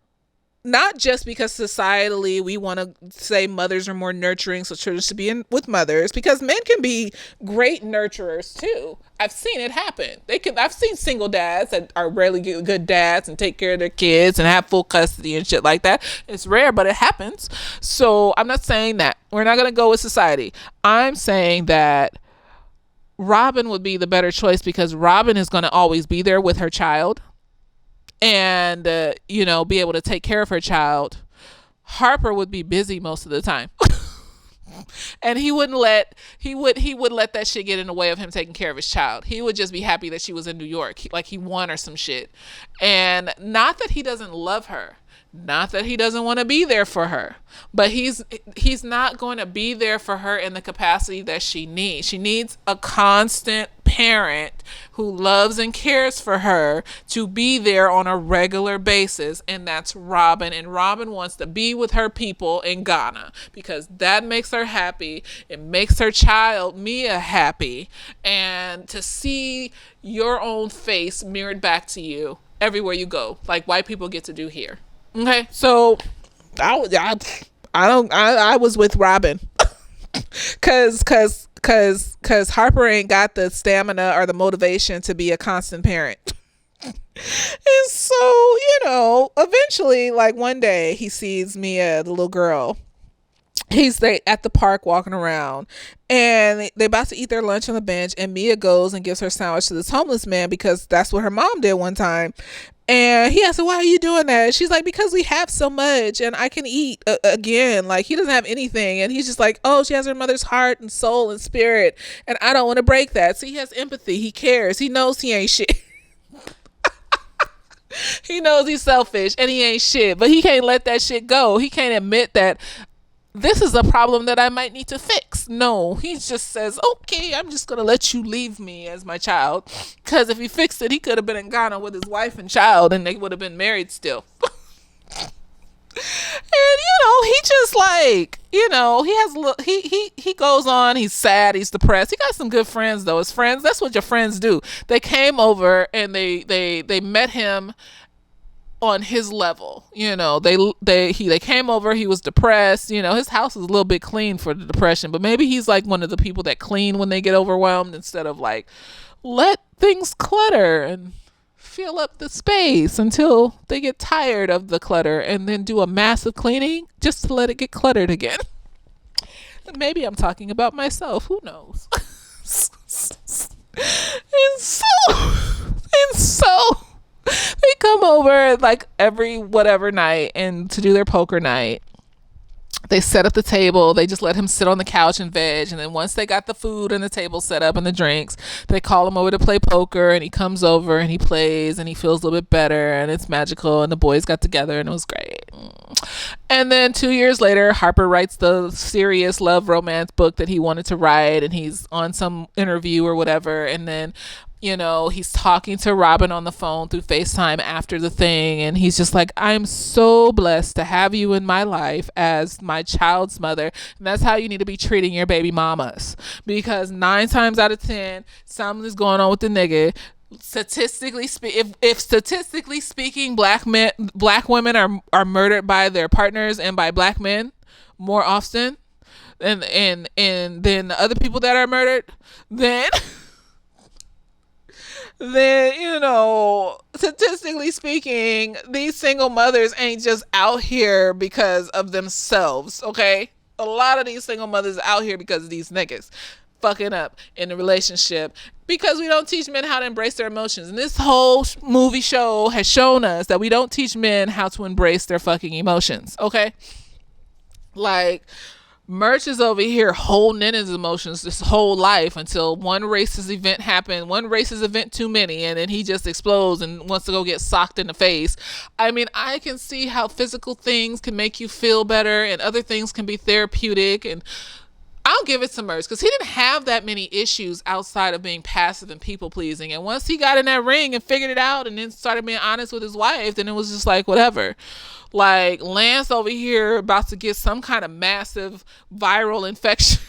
not just because societally we want to say mothers are more nurturing, so children should be with mothers, because men can be great nurturers too. I've seen it happen. I've seen single dads that are really good dads and take care of their kids and have full custody and shit like that. It's rare, but it happens. So I'm not saying that we're not going to go with society. I'm saying that Robin would be the better choice, because Robin is going to always be there with her child, and be able to take care of her child. Harper would be busy most of the time. And he would let that shit get in the way of him taking care of his child. He would just be happy that she was in New York, like he won her some shit. And not that he doesn't love her, not that he doesn't want to be there for her, but he's not going to be there for her in the capacity that she needs. She needs a constant parent who loves and cares for her to be there on a regular basis, and that's Robin. And Robin wants to be with her people in Ghana because that makes her happy. It makes her child Mia happy, and to see your own face mirrored back to you everywhere you go, like white people get to do here. Okay, so I was with Robin, cause Harper ain't got the stamina or the motivation to be a constant parent. And so, eventually, like one day he sees Mia, the little girl. He's at the park walking around, and they about to eat their lunch on the bench, and Mia goes and gives her sandwich to this homeless man, because that's what her mom did one time. And he asked her, why are you doing that? She's like, because we have so much and I can eat again. Like, he doesn't have anything. And he's just like, oh, she has her mother's heart and soul and spirit, and I don't want to break that. So he has empathy. He cares. He knows he ain't shit. He knows he's selfish and he ain't shit, but he can't let that shit go. He can't admit that this is a problem that I might need to fix. No, he just says, okay, I'm just going to let you leave me as my child. Because if he fixed it, he could have been in Ghana with his wife and child, and they would have been married still. And, he just like, he goes on, he's sad, he's depressed. He got some good friends, though. His friends, that's what your friends do. They came over and they met him on his level. They came over, he was depressed. His house is a little bit clean for the depression, but maybe he's like one of the people that clean when they get overwhelmed, instead of like let things clutter and fill up the space until they get tired of the clutter, and then do a massive cleaning just to let it get cluttered again. Maybe I'm talking about myself, who knows. and so they come over like every whatever night, and to do their poker night, they set up the table. They just let him sit on the couch and veg. And then once they got the food and the table set up and the drinks, they call him over to play poker, and he comes over and he plays and he feels a little bit better, and it's magical, and the boys got together and it was great. And then 2 years later, Harper writes the serious love romance book that he wanted to write, and he's on some interview or whatever, and then he's talking to Robin on the phone through FaceTime after the thing, and he's just like, I'm so blessed to have you in my life as my child's mother. And that's how you need to be treating your baby mamas, because 9 times out of 10 something is going on with the nigga. Statistically if statistically speaking, black women are murdered by their partners and by black men more often, and then the other people that are murdered, then statistically speaking, these single mothers ain't just out here because of themselves, okay? A lot of these single mothers are out here because of these niggas fucking up in the relationship, because we don't teach men how to embrace their emotions. And this whole movie show has shown us that we don't teach men how to embrace their fucking emotions, okay? Like, Merch is over here holding in his emotions this whole life until one racist event too many, and then he just explodes and wants to go get socked in the face. I mean, I can see how physical things can make you feel better and other things can be therapeutic, and I I'll give it to Merce because he didn't have that many issues outside of being passive and people pleasing. And once he got in that ring and figured it out and then started being honest with his wife, then it was just like, whatever. Like Lance over here about to get some kind of massive viral infection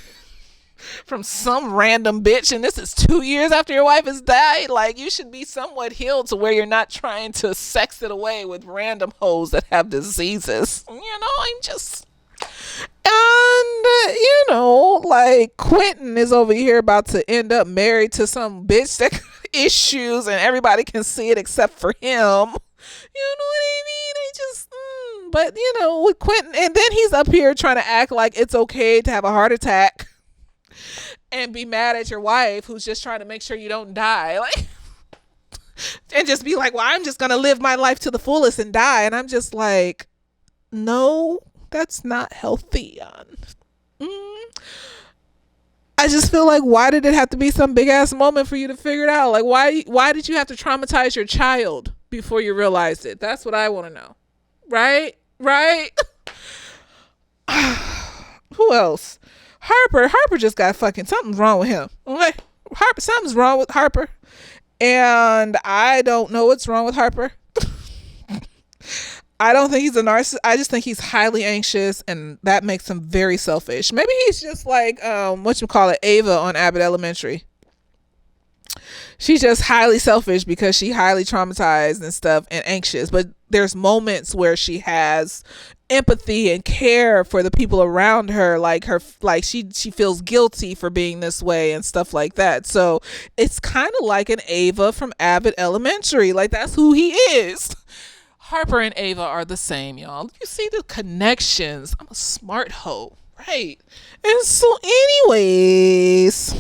from some random bitch, and this is 2 years after your wife has died. Like, you should be somewhat healed to where you're not trying to sex it away with random hoes that have diseases. I'm just... And, like Quentin is over here about to end up married to some bitch that got issues and everybody can see it except for him. You know what I mean? I just... But, with Quentin, and then he's up here trying to act like it's okay to have a heart attack and be mad at your wife who's just trying to make sure you don't die. Like, and just be like, well, I'm just going to live my life to the fullest and die. And I'm just like, no, that's not healthy. I just feel like, why did it have to be some big ass moment for you to figure it out? Like, why did you have to traumatize your child before you realized it? That's what I want to know. Right? Who else? Harper just got something's wrong with him. Okay? Something's wrong with Harper. And I don't know what's wrong with Harper. I don't think he's a narcissist. I just think he's highly anxious, and that makes him very selfish. Maybe he's just like, Ava on Abbott Elementary. She's just highly selfish because she highly traumatized and stuff and anxious. But there's moments where she has empathy and care for the people around her, she feels guilty for being this way and stuff like that. So it's kind of like an Ava from Abbott Elementary. Like, that's who he is. Harper and Ava are the same, y'all. You see the connections. I'm a smart hoe, right? And so anyways,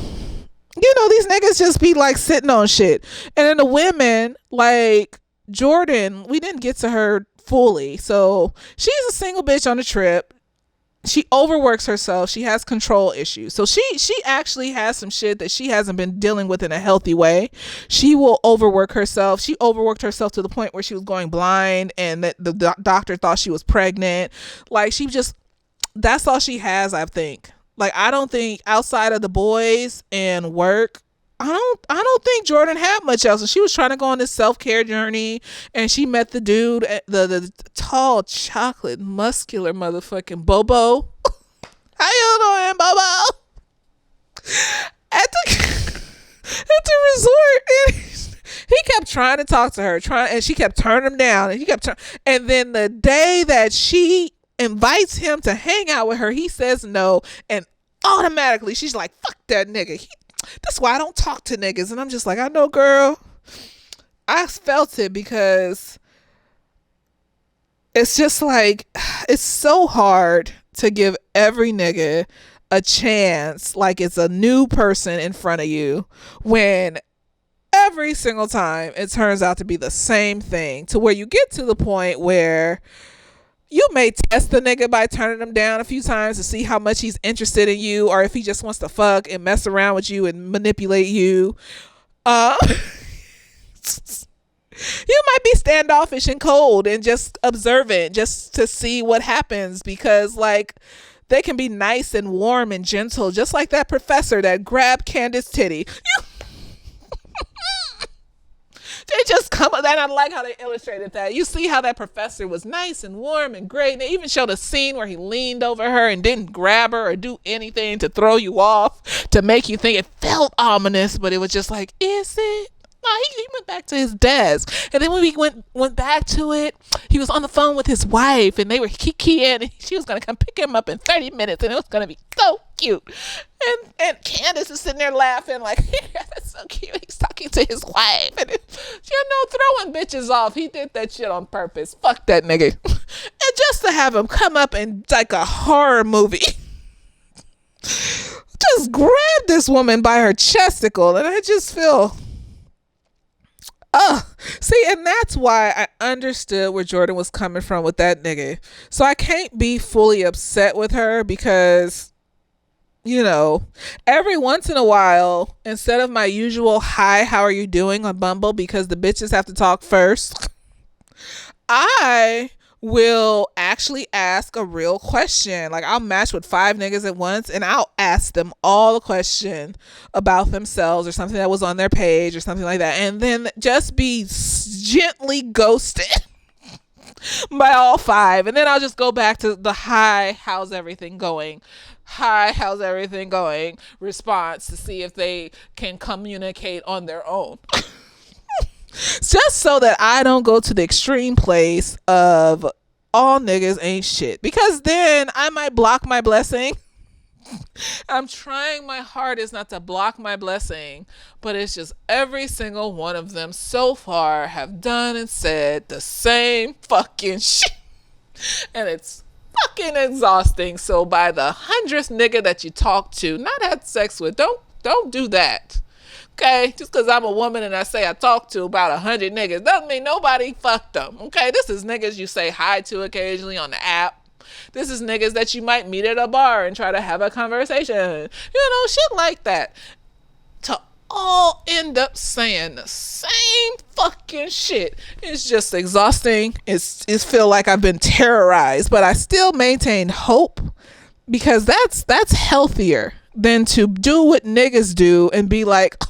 these niggas just be like sitting on shit. And then the women, like Jordan, we didn't get to her fully. So she's a single bitch on a trip. She overworks herself. She has control issues. So she actually has some shit that she hasn't been dealing with in a healthy way. She will overwork herself. She overworked herself to the point where she was going blind and that the doctor thought she was pregnant. Like, that's all she has, I think. Like, I don't think outside of the boys and work, I don't think Jordan had much else. And she was trying to go on this self-care journey, and she met the dude, the tall, chocolate, muscular motherfucking Bobo. How you doing, Bobo? At the resort, and he kept trying to talk to her, and she kept turning him down, and then the day that she invites him to hang out with her, he says no, and automatically she's like, fuck that nigga. That's why I don't talk to niggas. And I'm just like, I know, girl. I felt it, because it's just like, it's so hard to give every nigga a chance like it's a new person in front of you, when every single time it turns out to be the same thing, to where you get to the point where you may test the nigga by turning him down a few times to see how much he's interested in you, or if he just wants to fuck and mess around with you and manipulate you. You might be standoffish and cold and just observant just to see what happens, because like, they can be nice and warm and gentle, just like that professor that grabbed Candace titty. They just come up, and I like how they illustrated that. You see how that professor was nice and warm and great, and they even showed a scene where he leaned over her and didn't grab her or do anything to throw you off, to make you think it felt ominous, but it was just like, is it? No, he went back to his desk, and then when we went back to it, he was on the phone with his wife, and they were kikiing, and she was gonna come pick him up in 30 minutes, and it was gonna be so cute. And Candace is sitting there laughing like, yeah, that's so cute. He's talking to his wife, and throwing bitches off. He did that shit on purpose. Fuck that nigga. And just to have him come up and like a horror movie, just grab this woman by her chesticle, and I just feel. See, and that's why I understood where Jordan was coming from with that nigga. So I can't be fully upset with her, because, every once in a while, instead of my usual hi, how are you doing on Bumble, because the bitches have to talk first, I will actually ask a real question. Like, I'll match with 5 niggas at once and I'll ask them all a question about themselves or something that was on their page or something like that, and then just be gently ghosted by all 5. And then I'll just go back to the hi, how's everything going? Hi, how's everything going? Response to see if they can communicate on their own. Just so that I don't go to the extreme place of all niggas ain't shit, because then I might block my blessing. I'm trying my hardest not to block my blessing, but it's just every single one of them so far have done and said the same fucking shit, and it's fucking exhausting. So by the 100th nigga that you talk to, not had sex with, don't do that. Okay, just because I'm a woman and I say I talk to about 100 niggas doesn't mean nobody fucked them. Okay, this is niggas you say hi to occasionally on the app. This is niggas that you might meet at a bar and try to have a conversation. You know, shit like that. To all end up saying the same fucking shit. It's just exhausting. It's feel like I've been terrorized, but I still maintain hope, because that's healthier than to do what niggas do and be like,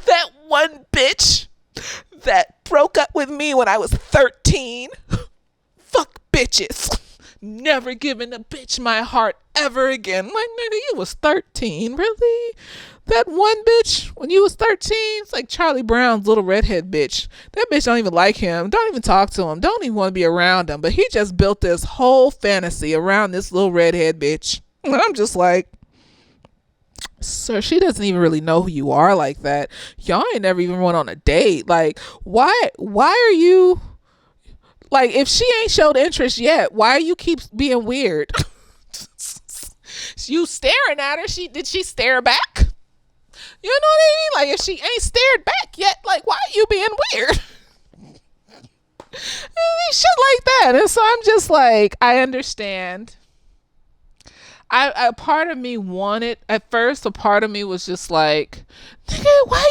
that one bitch that broke up with me when I was 13. Fuck bitches. Never giving a bitch my heart ever again. Like, nigga, you was 13. Really? That one bitch when you was 13? It's like Charlie Brown's little redhead bitch. That bitch don't even like him. Don't even talk to him. Don't even want to be around him. But he just built this whole fantasy around this little redhead bitch. And I'm just like, sir, she doesn't even really know who you are like that. Y'all ain't never even went on a date. Like, why are you, like, if she ain't showed interest yet, why you keep being weird? You staring at her, did she stare back? You know what I mean? Like, if she ain't stared back yet, like, why are you being weird? Shit like that. And so I'm just like, I understand. I part of me wanted, at first a part of me was just like, nigga, why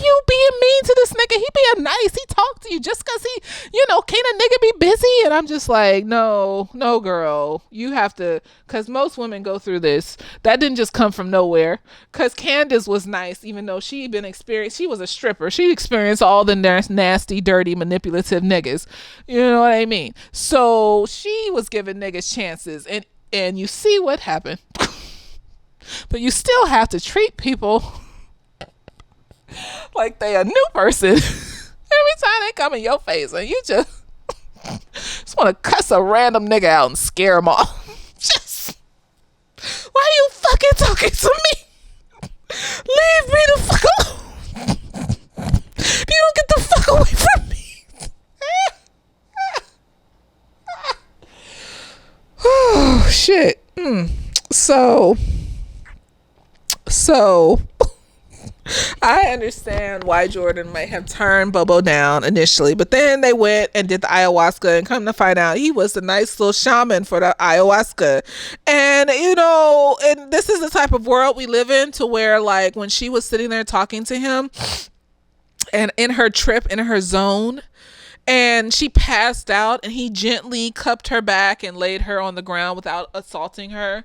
you being mean to this nigga? He being nice, he talked to you just cause he, can a nigga be busy? And I'm just like, no girl, you have to, cause most women go through this. That didn't just come from nowhere. Cause Candace was nice, even though she was a stripper. She experienced all the nasty, dirty, manipulative niggas. You know what I mean? So she was giving niggas chances, and you see what happened. But you still have to treat people like they a new person every time they come in your face, and you just want to cuss a random nigga out and scare them off. Just, why are you fucking talking to me? Leave me the fuck alone. You don't get the fuck away from me. Oh shit. So I understand why Jordan might have turned Bobo down initially, but then they went and did the ayahuasca, and come to find out he was the nice little shaman for the ayahuasca. And and this is the type of world we live in, to where, like, when she was sitting there talking to him and in her zone, and she passed out, and he gently cupped her back and laid her on the ground without assaulting her,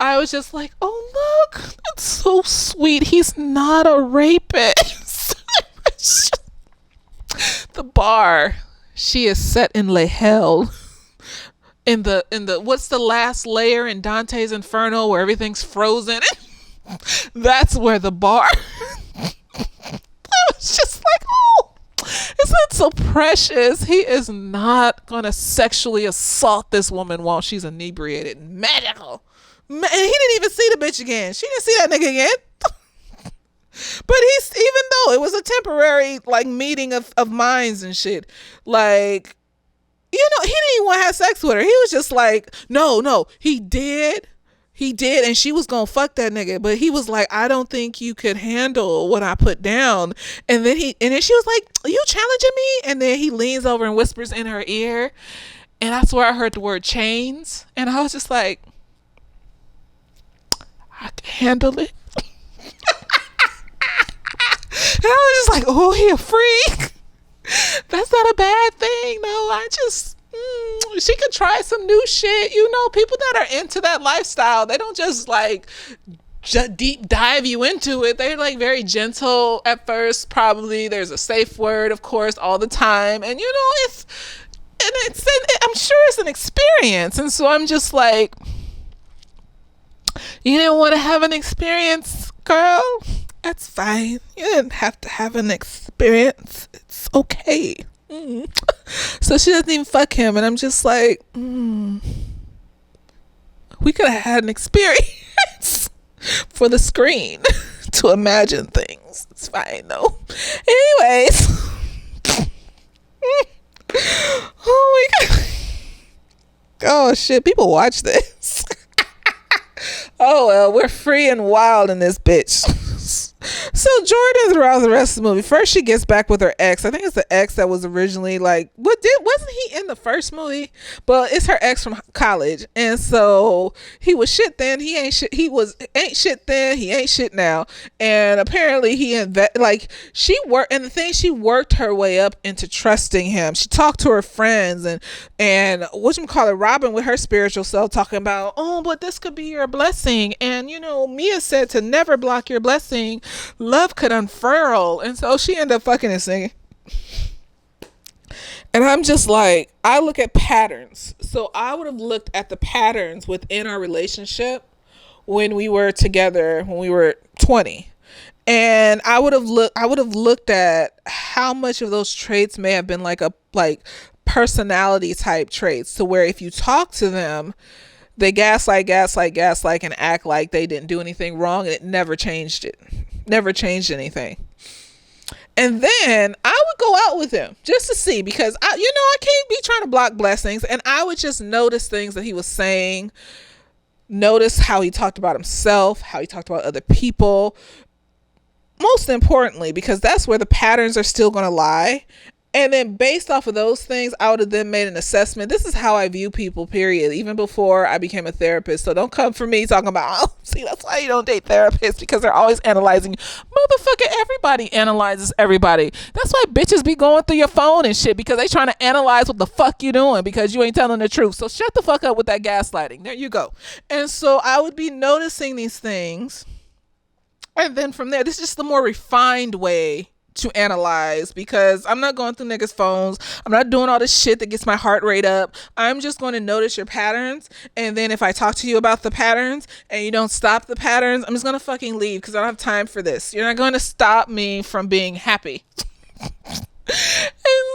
I was just like, oh, look, that's so sweet. He's not a rapist. The bar, she is set in Le Hell. In the what's the last layer in Dante's Inferno where everything's frozen? That's where the bar. I was just like, oh, isn't so precious? He is not gonna sexually assault this woman while she's inebriated. Magical. And he didn't even see the bitch again. She didn't see that nigga again. But even though it was a temporary, like, meeting of minds and shit, like, he didn't even want to have sex with her. He was just like, no, he did, and she was gonna fuck that nigga, but he was like, I don't think you could handle what I put down. And then she was like, are you challenging me? And then he leans over and whispers in her ear, and that's where I heard the word chains, and I was just like, I can handle it. And I was just like, oh, he a freak. That's not a bad thing. No, I just, she could try some new shit. You know, people that are into that lifestyle, they don't just like deep dive you into it. They're like very gentle at first. Probably there's a safe word, of course, all the time, and you know, I'm sure it's an experience. And so I'm just like, you didn't want to have an experience, girl? That's fine. You didn't have to have an experience. It's okay. So she doesn't even fuck him, and I'm just like, we could have had an experience for the screen to imagine things. It's fine though. Anyways. Oh my god. Oh shit, people watch this. Oh well, we're free and wild in this bitch. So Jordan, throughout the rest of the movie, first she gets back with her ex. I think it's the ex that was originally like, wasn't he in the first movie? But it's her ex from college, and so he was shit then. He ain't shit. Ain't shit then. He ain't shit now. And apparently she worked her way up into trusting him. She talked to her friends and Robin with her spiritual self talking about, oh, but this could be your blessing. And you know, Mia said to never block your blessing. Love could unfurl. And so she ended up fucking this nigga. And I'm just like, I look at patterns. So I would have looked at the patterns within our relationship when we were together, when we were 20. And I would have looked at how much of those traits may have been like personality type traits, to where if you talk to them, they gaslight, and act like they didn't do anything wrong, and it never changed anything. And then I would go out with him just to see, because I can't be trying to block blessings, and I would just notice things that he was saying, notice how he talked about himself, how he talked about other people, most importantly, because that's where the patterns are still going to lie. And then based off of those things, I would have then made an assessment. This is how I view people, period, even before I became a therapist. So don't come for me talking about, oh, see, that's why you don't date therapists, because they're always analyzing. Motherfucker, everybody analyzes everybody. That's why bitches be going through your phone and shit, because they trying to analyze what the fuck you doing, because you ain't telling the truth. So shut the fuck up with that gaslighting. There you go. And so I would be noticing these things. And then from there, this is just the more refined way to analyze, because I'm not going through niggas' phones. I'm not doing all this shit that gets my heart rate up. I'm just going to notice your patterns, and then if I talk to you about the patterns and you don't stop the patterns, I'm just going to fucking leave, because I don't have time for this. You're not going to stop me from being happy. And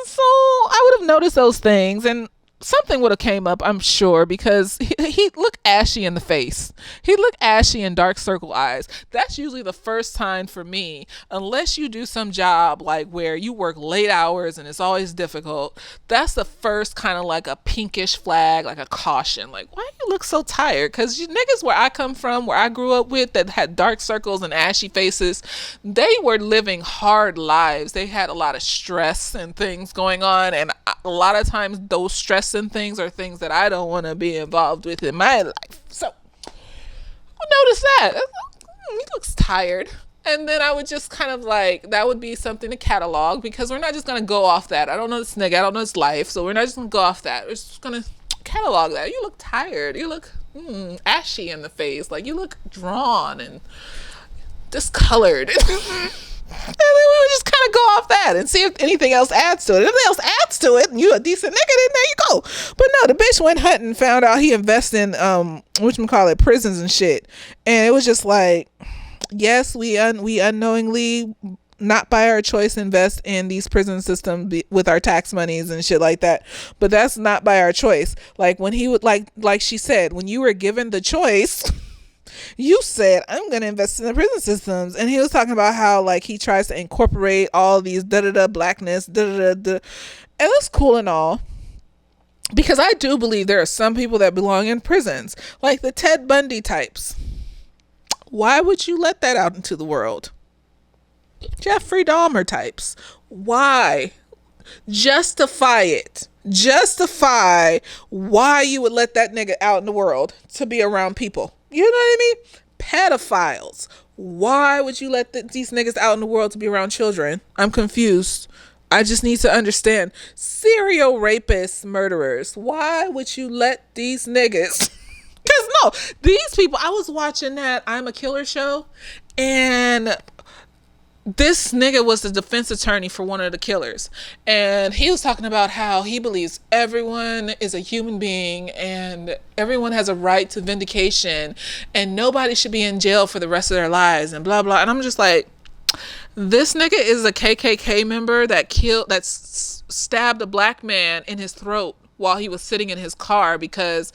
so I would have noticed those things, and something would have came up, I'm sure, because he looked ashy in the face. He looked ashy and dark circle eyes. That's usually the first sign for me, unless you do some job like where you work late hours and it's always difficult. That's the first kind of like a pinkish flag, like a caution, like, why do you look so tired? Because you niggas where I come from, where I grew up with, that had dark circles and ashy faces, they were living hard lives. They had a lot of stress and things going on, and a lot of times those stress and things are things that I don't want to be involved with in my life. So I notice that he looks tired, and then I would just kind of like, that would be something to catalog, because we're not just gonna go off that. I don't know this nigga, I don't know his life, so we're not just gonna go off that. We're just gonna catalog that. You look tired, you look ashy in the face, like you look drawn and discolored. And then we would just kind of go off that and see if anything else adds to it. If anything else adds to it and you a decent nigga, then there you go. But no, the bitch went hunting and found out he invests in prisons and shit. And it was just like, yes, we unknowingly, not by our choice, invest in these prison systems with our tax monies and shit like that. But that's not by our choice. Like when he would, like she said, when you were given the choice, you said, I'm going to invest in the prison systems. And he was talking about how like he tries to incorporate all these blackness, and that's cool and all, because I do believe there are some people that belong in prisons, like the Ted Bundy types. Why would you let that out into the world? Jeffrey Dahmer types. Why? Justify it. Justify why you would let that nigga out in the world to be around people. You know what I mean? Pedophiles. Why would you let these niggas out in the world to be around children? I'm confused. I just need to understand. Serial rapists, murderers. Why would you let these niggas? Because no, these people, I was watching that I'm a Killer show, and this nigga was the defense attorney for one of the killers, and he was talking about how he believes everyone is a human being and everyone has a right to vindication and nobody should be in jail for the rest of their lives and blah blah. And I'm just like, this nigga is a KKK member that stabbed a black man in his throat while he was sitting in his car because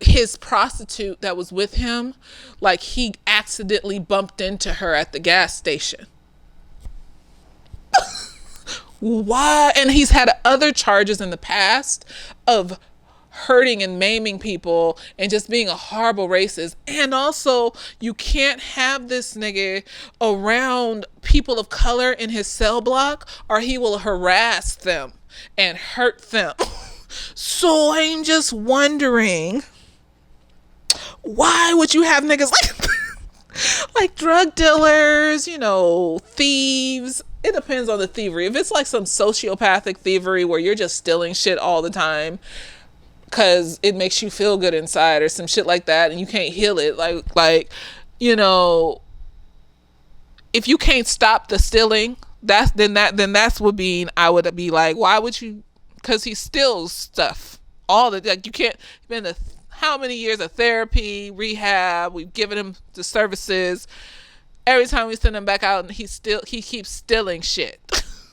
his prostitute that was with him, like, he accidentally bumped into her at the gas station. Why? And he's had other charges in the past of hurting and maiming people and just being a horrible racist. And also, you can't have this nigga around people of color in his cell block or he will harass them and hurt them. So I'm just wondering, why would you have niggas like drug dealers, thieves? It depends on the thievery. If it's like some sociopathic thievery where you're just stealing shit all the time because it makes you feel good inside or some shit like that and you can't heal it, if you can't stop the stealing, that's would be, I would be like, why would you? Because he steals stuff all the, like, you can't, been the how many years of therapy, rehab, we've given him the services. Every time we send him back out, and he keeps stealing shit.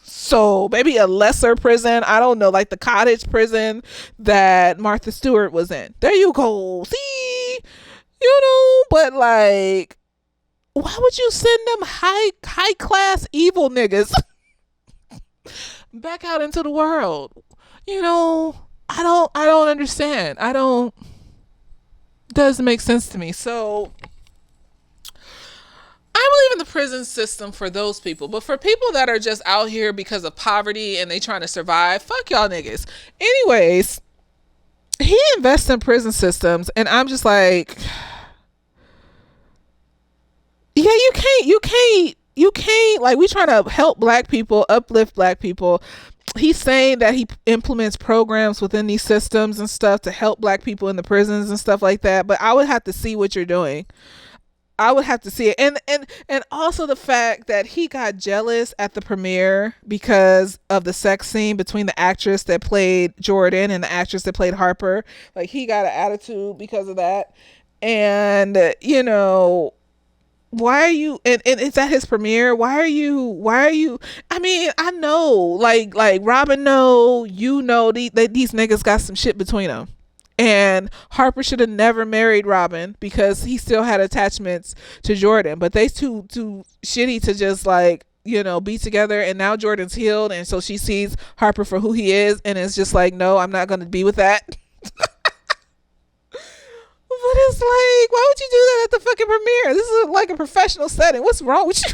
So maybe a lesser prison, I don't know, like the cottage prison that Martha Stewart was in. There you go. See, but like, why would you send them high class evil niggas back out into the world? I don't understand. Doesn't make sense to me. So I believe in the prison system for those people, but for people that are just out here because of poverty and they trying to survive, fuck y'all niggas. Anyways, he invests in prison systems, and I'm just like, yeah, you can't, like, we trying to help black people, uplift black people. He's saying that he implements programs within these systems and stuff to help black people in the prisons and stuff like that. But I would have to see what you're doing. I would have to see it. And also the fact that he got jealous at the premiere because of the sex scene between the actress that played Jordan and the actress that played Harper. Like, he got an attitude because of that. And, why are you, and it's at his premiere, why are you, I mean, I know, like Robin these niggas got some shit between them, and Harper should have never married Robin because he still had attachments to Jordan, but they too shitty to just be together. And now Jordan's healed, and so she sees Harper for who he is, and it's just like, no, I'm not going to be with that. But it's like, why would you do that at the fucking premiere? This is like a professional setting. What's wrong with you?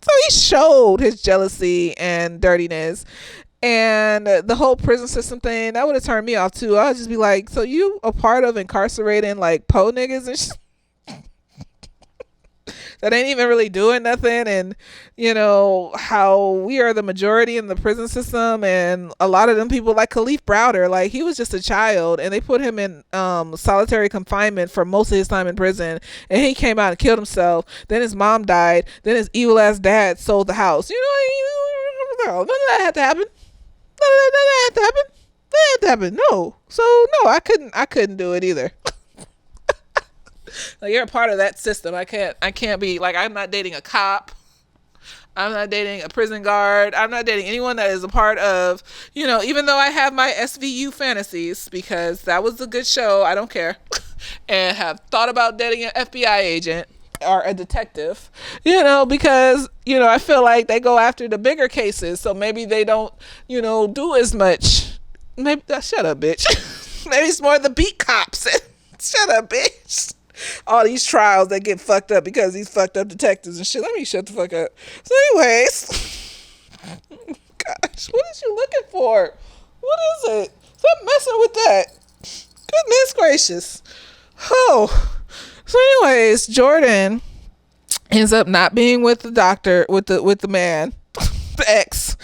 So he showed his jealousy and dirtiness, and the whole prison system thing, that would have turned me off too. I'd just be like, so you a part of incarcerating like po niggas and shit that ain't even really doing nothing? And how we are the majority in the prison system, and a lot of them people, like Khalif Browder, like, he was just a child and they put him in solitary confinement for most of his time in prison, and he came out and killed himself. Then his mom died. Then his evil ass dad sold the house. None of that had to happen. None of that had to happen. That had to happen. No. So no, I couldn't do it either. Like, you're a part of that system. I can't be like, I'm not dating a cop. I'm not dating a prison guard. I'm not dating anyone that is a part of, even though I have my SVU fantasies, because that was a good show. I don't care. And have thought about dating an FBI agent or a detective, because, I feel like they go after the bigger cases. So maybe they don't, do as much. Maybe, shut up, bitch. Maybe it's more the beat cops. Shut up, bitch. All these trials that get fucked up because these fucked up detectives and shit. Let me shut the fuck up. So anyways, gosh, what is you looking for? What is it? Stop messing with that. Goodness gracious. Oh, so anyways, Jordan ends up not being with the doctor, with the man, the ex,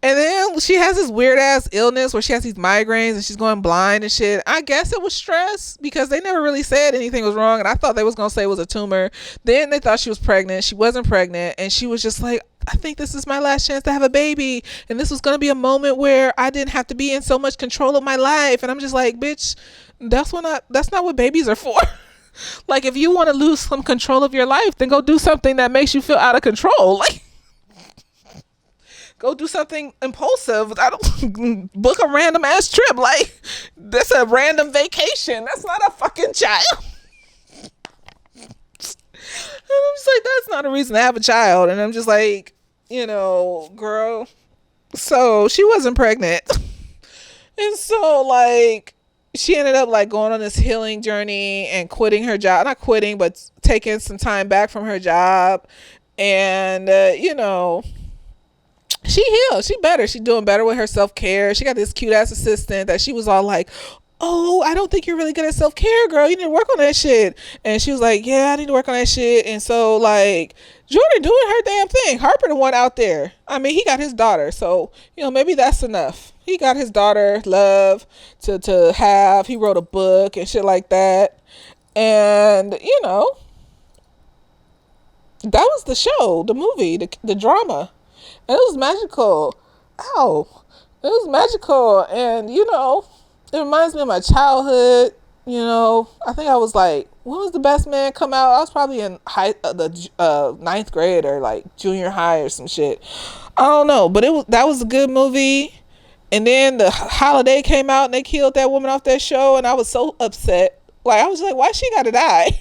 And then she has this weird ass illness where she has these migraines and she's going blind and shit. I guess it was stress because they never really said anything was wrong. And I thought they was going to say it was a tumor. Then they thought she was pregnant. She wasn't pregnant. And she was just like, I think this is my last chance to have a baby. And this was going to be a moment where I didn't have to be in so much control of my life. And I'm just like, bitch, that's not what babies are for. Like, if you want to lose some control of your life, then go do something that makes you feel out of control. Like, go do something impulsive. I don't book a random ass trip. Like, that's a random vacation. That's not a fucking child. And I'm just like, that's not a reason to have a child. And I'm just like, girl. So she wasn't pregnant. And so, like, she ended up like going on this healing journey and quitting her job. Not quitting, but taking some time back from her job. And, she healed. She better. She doing better with her self-care. She got this cute ass assistant that she was all like, oh, I don't think you're really good at self-care, girl. You need to work on that shit. And she was like, yeah, I need to work on that shit. And so, like, Jordan doing her damn thing. Harper the one out there. I mean, he got his daughter. So, maybe that's enough. He got his daughter, Love, to have. He wrote a book and shit like that. And, that was the show, the movie, the drama. And it was magical. Ow. It was magical. And, it reminds me of my childhood. I think I was like, when was The Best Man come out? I was probably in ninth grade or like junior high or some shit. I don't know. But that was a good movie. And then The Holiday came out and they killed that woman off that show. And I was so upset. Like, I was like, why she gotta die?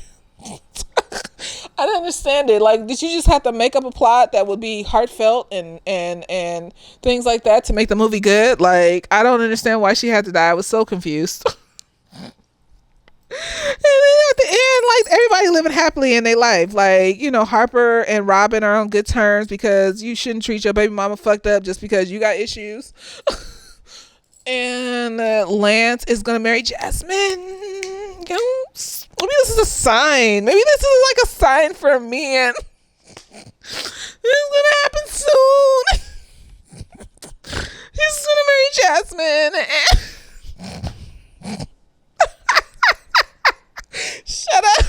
I didn't understand it. Like, did you just have to make up a plot that would be heartfelt and things like that to make the movie good? Like, I don't understand why she had to die. I was so confused. And then at the end, like, everybody living happily in their life. Like, Harper and Robin are on good terms because you shouldn't treat your baby mama fucked up just because you got issues. And Lance is gonna marry Jasmine. Maybe this is a sign. Maybe this is like a sign for me, and it's gonna happen soon. He's gonna marry Jasmine. Shut up.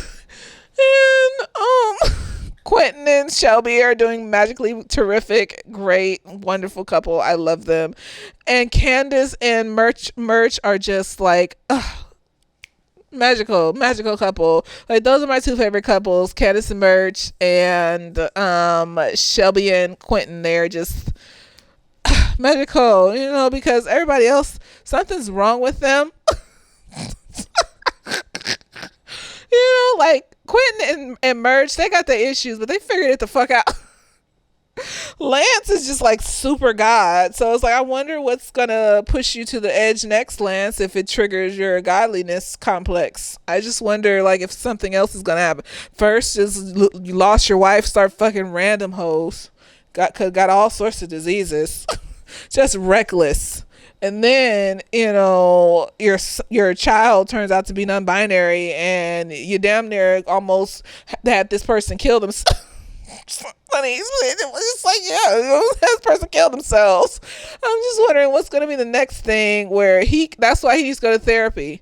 And Quentin and Shelby are doing magically terrific, great, wonderful couple. I love them. And Candace and Merch are just like, magical couple. Like, those are my two favorite couples, Candace and Merch, and Shelby and Quentin. They're just magical, because everybody else, something's wrong with them. Like Quentin and Merch, they got their issues, but they figured it the fuck out. Lance is just like super God. So it's like, I wonder what's gonna push you to the edge next, Lance, if it triggers your godliness complex. I just wonder, like, if something else is gonna happen. First is you lost your wife, start fucking random hoes, got all sorts of diseases, just reckless. And then, your child turns out to be non-binary, and you damn near almost had this person kill themselves. Funny. It's like, yeah, this person killed themselves. I'm just wondering what's going to be the next thing where that's why he needs to go to therapy.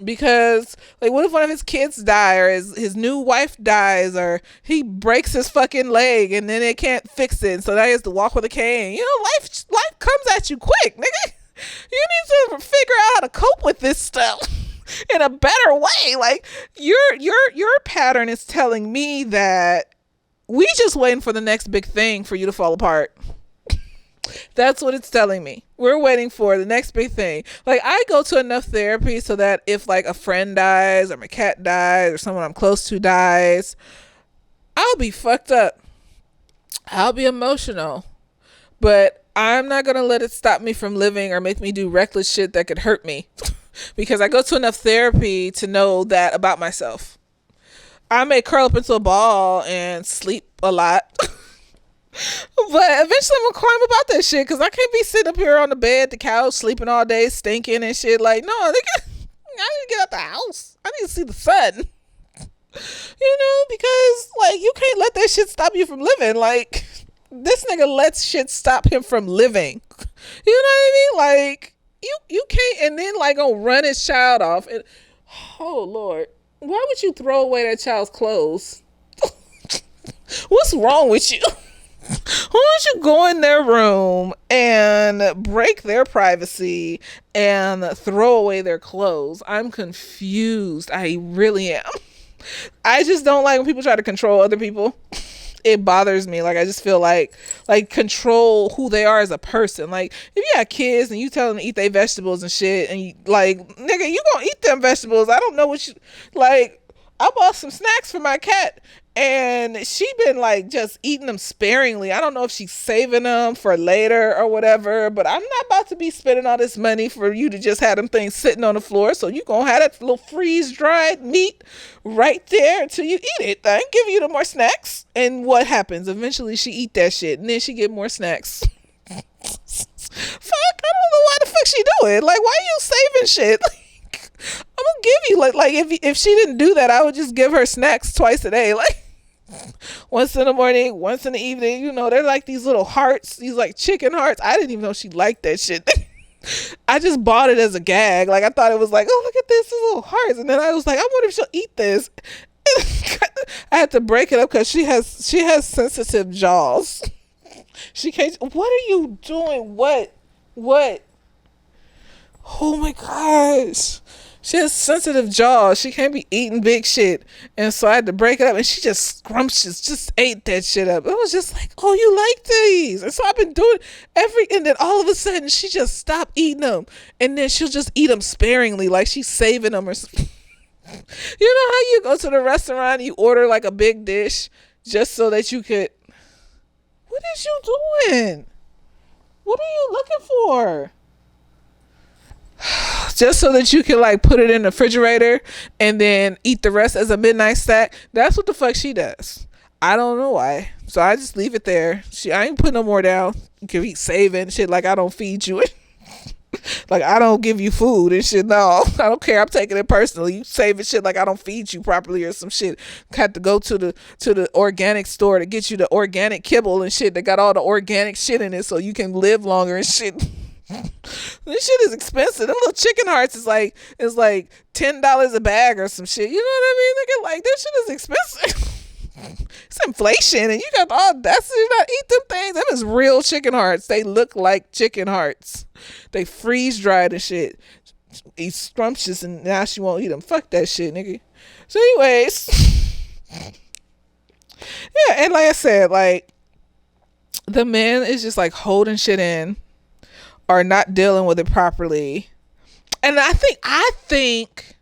Because, like, what if one of his kids die, or his new wife dies, or he breaks his fucking leg and then they can't fix it, so now he has to walk with a cane. Life comes at you quick, nigga. You need to figure out how to cope with this stuff in a better way. Like, your pattern is telling me that we just waiting for the next big thing for you to fall apart. That's what it's telling me. We're waiting for the next big thing. Like, I go to enough therapy so that if, like, a friend dies, or my cat dies, or someone I'm close to dies, I'll be fucked up. I'll be emotional. But I'm not going to let it stop me from living or make me do reckless shit that could hurt me. Because I go to enough therapy to know that about myself. I may curl up into a ball and sleep a lot. But eventually I'm gonna climb up out that shit, because I can't be sitting up here on the bed, the couch, sleeping all day, stinking and shit. Like, no, I need to get out the house. I need to see the sun. Because, like, you can't let that shit stop you from living. Like, this nigga lets shit stop him from living. You know what I mean? Like you can't, and then like gonna run his child off. And oh Lord, why would you throw away that child's clothes? What's wrong with you? Why don't you go in their room and break their privacy and throw away their clothes? I'm confused. I really am. I just don't like when people try to control other people. It bothers me. Like, I just feel like control who they are as a person. Like, if you got kids and you tell them to eat their vegetables and shit, and you like, nigga, you gonna eat them vegetables. I don't know what you like. I bought some snacks for my cat, and she been like just eating them sparingly. I don't know if she's saving them for later or whatever, but I'm not about to be spending all this money for you to just have them things sitting on the floor. So you gonna have that little freeze dried meat right there until you eat it. I ain't give you no more snacks. And what happens? Eventually she eat that shit, and then she get more snacks. Fuck, I don't know why the fuck she do it. Like, why are you saving shit? I'm gonna give you like if she didn't do that, I would just give her snacks twice a day, like once in the morning, once in the evening. You know, they're like these little hearts, these like chicken hearts. I didn't even know she liked that shit. I just bought it as a gag. Like, I thought it was like, oh, look at this, these little hearts. And then I was like, I wonder if she'll eat this. I had to break it up because she has sensitive jaws. She can't. What are you doing? What? Oh my gosh. She has sensitive jaws. She can't be eating big shit. And so I had to break it up, and she just scrumptious, just ate that shit up. It was just like, oh, you like these. And so I've been doing and then all of a sudden she just stopped eating them. And then she'll just eat them sparingly, like she's saving them or something. You know how you go to the restaurant and you order like a big dish just so that you could. What is you doing? What are you looking for? Just so that you can like put it in the refrigerator and then eat the rest as a midnight snack. That's what the fuck she does. I don't know why. So I just leave it there. I ain't putting no more down. You can eat saving shit like I don't feed you. Like, I don't give you food and shit. No, I don't care. I'm taking it personally. You saving shit like I don't feed you properly or some shit. Had to go to the organic store to get you the organic kibble and shit that got all the organic shit in it so you can live longer and shit. This shit is expensive. Them little chicken hearts is like $10 a bag or some shit. You know what I mean? They get like, this shit is expensive. It's inflation, and you got the audacity to not eat them things. Them is real chicken hearts. They look like chicken hearts. They freeze dried and shit. He's scrumptious, and now she won't eat them. Fuck that shit, nigga. So anyways, yeah, and like I said, like, the man is just like holding shit in or not dealing with it properly. And I think,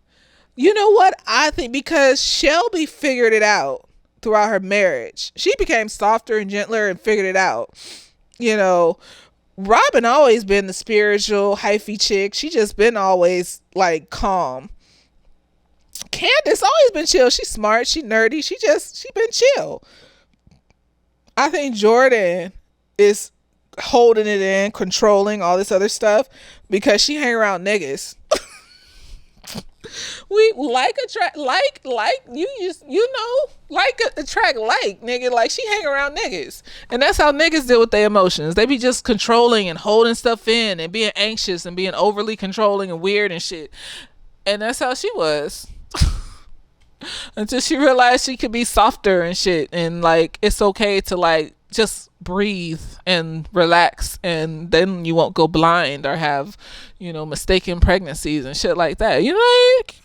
you know what? I think because Shelby figured it out throughout her marriage. She became softer and gentler and figured it out. You know, Robin always been the spiritual, hyphy chick. She just been always like calm. Candace always been chill. She's smart. She nerdy. She been chill. I think Jordan is holding it in, controlling all this other stuff because she hang around niggas. We attract nigga. Like, she hang around niggas, and that's how niggas deal with their emotions. They be just controlling and holding stuff in and being anxious and being overly controlling and weird and shit. And that's how she was. Until she realized she could be softer and shit, and like, it's okay to like just breathe and relax, and then you won't go blind or have, you know, mistaken pregnancies and shit like that. You know, like,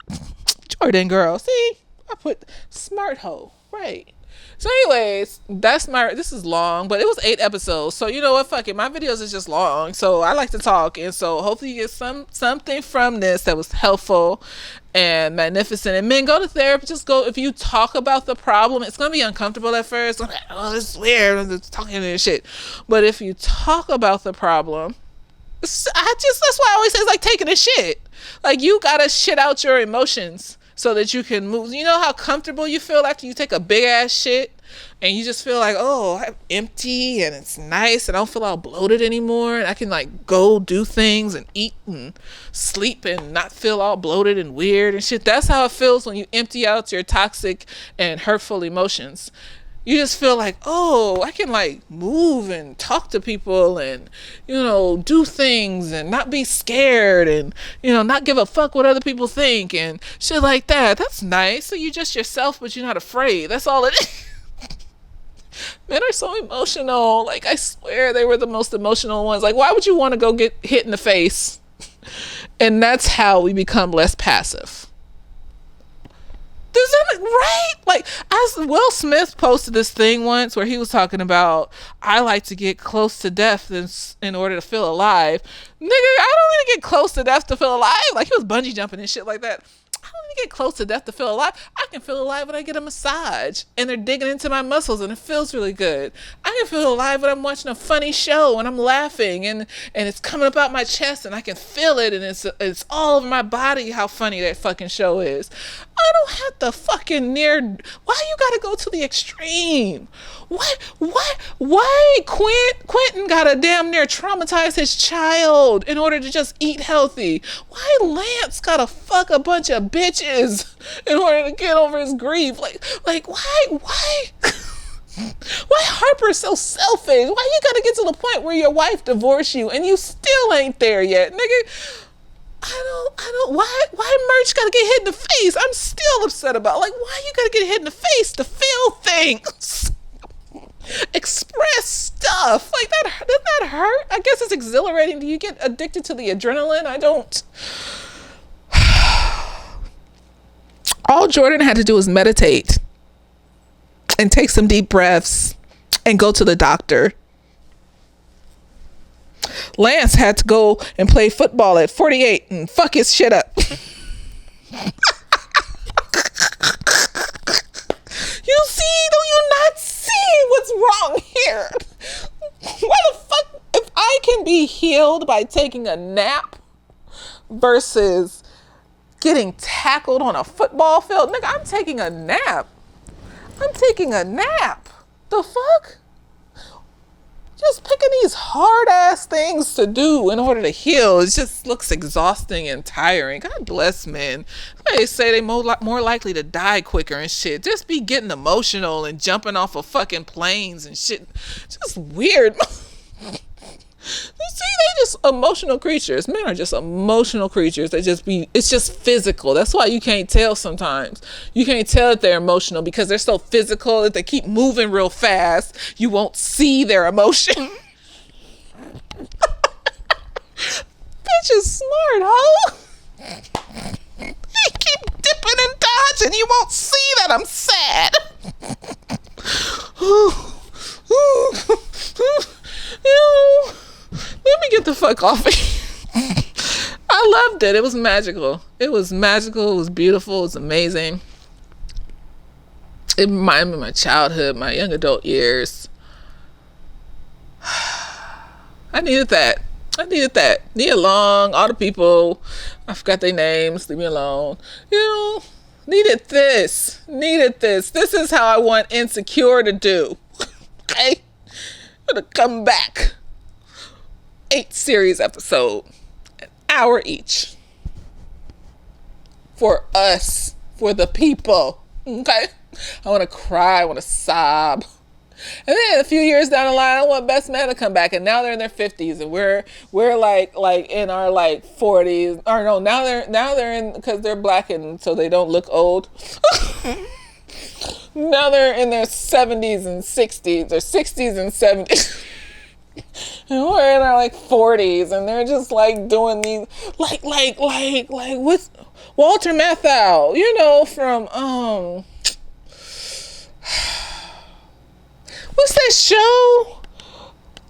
Jordan girl, see, I put smart hoe, right? So anyways, this is long, but it was 8 episodes. So you know what, fuck it, my videos is just long, so I like to talk, and so hopefully you get something from this that was helpful and magnificent. And men, go to therapy. Just go. If you talk about the problem, it's gonna be uncomfortable at first. Like, oh, this is weird, I'm just talking and shit. But if you talk about the problem, that's why I always say it's like taking a shit. Like, you gotta shit out your emotions so that you can move. You know how comfortable you feel after you take a big ass shit and you just feel like, oh, I'm empty and it's nice and I don't feel all bloated anymore, and I can like go do things and eat and sleep and not feel all bloated and weird and shit. That's how it feels when you empty out your toxic and hurtful emotions. You just feel like, oh, I can like move and talk to people and, do things and not be scared and, not give a fuck what other people think and shit like that. That's nice. So you just yourself, but you're not afraid. That's all it is. Men are so emotional. Like, I swear they were the most emotional ones. Like, why would you want to go get hit in the face? And that's how we become less passive. Right? Like, as Will Smith posted this thing once where he was talking about, I like to get close to death in order to feel alive. Nigga, I don't need to get close to death to feel alive. Like, he was bungee jumping and shit like that. I don't need to get close to death to feel alive. I can feel alive when I get a massage and they're digging into my muscles and it feels really good. I can feel alive when I'm watching a funny show and I'm laughing and it's coming up out my chest and I can feel it and it's all over my body how funny that fucking show is. I don't have to fucking why you gotta go to the extreme? Why Quentin gotta damn near traumatize his child in order to just eat healthy? Why Lance gotta fuck a bunch of bitches in order to get over his grief? Like why? Why Harper so selfish? Why you gotta get to the point where your wife divorced you and you still ain't there yet, nigga? I don't, why Merch gotta get hit in the face? I'm still upset about, like, why you gotta get hit in the face to feel things? Express stuff. Like, doesn't that hurt? I guess it's exhilarating. Do you get addicted to the adrenaline? I don't. All Jordan had to do was meditate and take some deep breaths and go to the doctor. Lance had to go and play football at 48 and fuck his shit up. You see? Do you not see what's wrong here? Why the fuck? If I can be healed by taking a nap versus getting tackled on a football field, nigga, I'm taking a nap. The fuck? Just picking these hard ass things to do in order to heal, it just looks exhausting and tiring. God bless men. They say they more likely to die quicker and shit. Just be getting emotional and jumping off of fucking planes and shit. Just weird. You see, they just emotional creatures. Men are just emotional creatures. It's just physical. That's why you can't tell sometimes. You can't tell that they're emotional because they're so physical that they keep moving real fast. You won't see their emotion. Bitch is smart, ho. You keep dipping and dodging. You won't see that I'm sad. Let me get the fuck off of here. I loved it. It was magical. It was beautiful. It was amazing. It reminded me of my childhood, my young adult years. I needed that. Leave alone. All the people, I forgot their names. Leave me alone. Needed this. This is how I want Insecure to do. Okay? I'm gonna come back. 8-series episode, an hour each, for us, for the people. Okay, I want to cry, I want to sob, and then a few years down the line, I want Best Man to come back, and now they're in their 50s, and we're like in our like 40s, or no, now they're in, because they're black and so they don't look old. Now they're in their 70s and 60s, or 60s and 70s. And we're in our like 40s and they're just like doing these like what's Walter Matthau, from what's that show?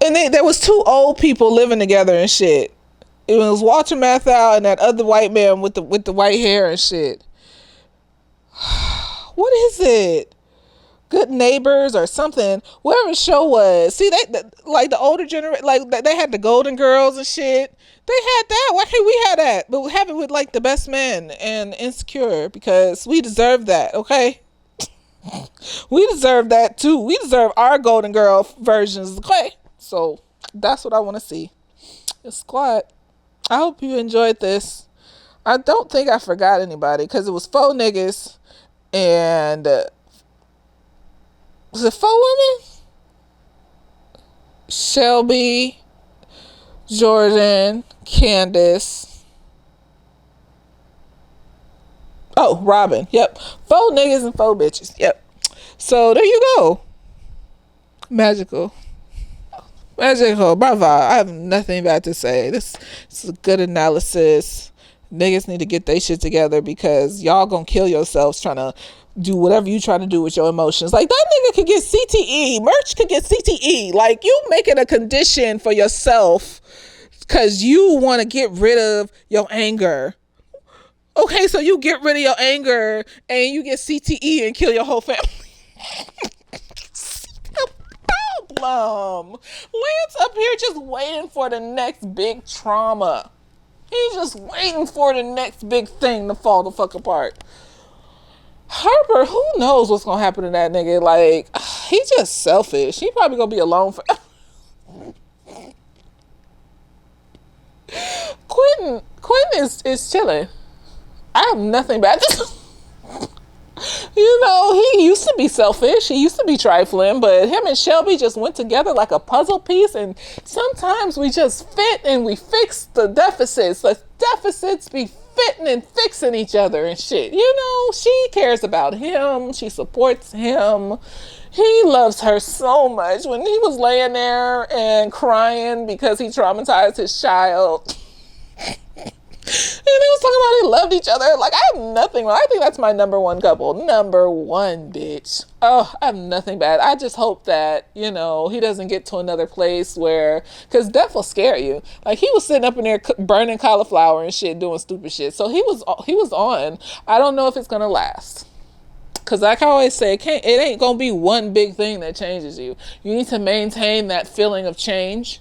And there was 2 old people living together and shit. It was Walter Matthau and that other white man with the white hair and shit. What is it? Good Neighbors or something, whatever the show was. See, they like the older generation, like they had the Golden Girls and shit. They had that. Why can't we have that? But we have it with like the Best Men and Insecure, because we deserve that. Okay, we deserve that too. We deserve our Golden Girl versions. Okay, so that's what I want to see. The squad. I hope you enjoyed this. I don't think I forgot anybody because it was 4 niggas and Was it 4 women? Shelby, Jordan, Candace. Oh, Robin. Yep. 4 niggas and 4 bitches. Yep. So there you go. Magical. Bravo. I have nothing bad to say. This is a good analysis. Niggas need to get their shit together because y'all gonna kill yourselves trying to do whatever you trying to do with your emotions. Like, that nigga could get CTE. Merch could get CTE. Like, you making a condition for yourself because you want to get rid of your anger. Okay, so you get rid of your anger and you get CTE and kill your whole family. Problem. Lance up here just waiting for the next big trauma. He's just waiting for the next big thing to fall the fuck apart. Harper, who knows what's gonna happen to that nigga? Like, he's just selfish. He probably gonna be alone for Quentin is chilling. I have nothing bad to You know, he used to be selfish. He used to be trifling, but him and Shelby just went together like a puzzle piece, and sometimes we just fit and we fix the deficits. The deficits be fitting and fixing each other and shit. You know, she cares about him. She supports him. He loves her so much. When he was laying there and crying because he traumatized his child, and he was talking about they loved each other. Like, I have nothing. I think that's my number 1 couple. Number 1, bitch. Oh, I have nothing bad. I just hope that, you know, he doesn't get to another place where, because death will scare you. Like, he was sitting up in there burning cauliflower and shit, doing stupid shit. So he was on. I don't know if it's gonna last. Because like I always say, it ain't gonna be one big thing that changes you. You need to maintain that feeling of change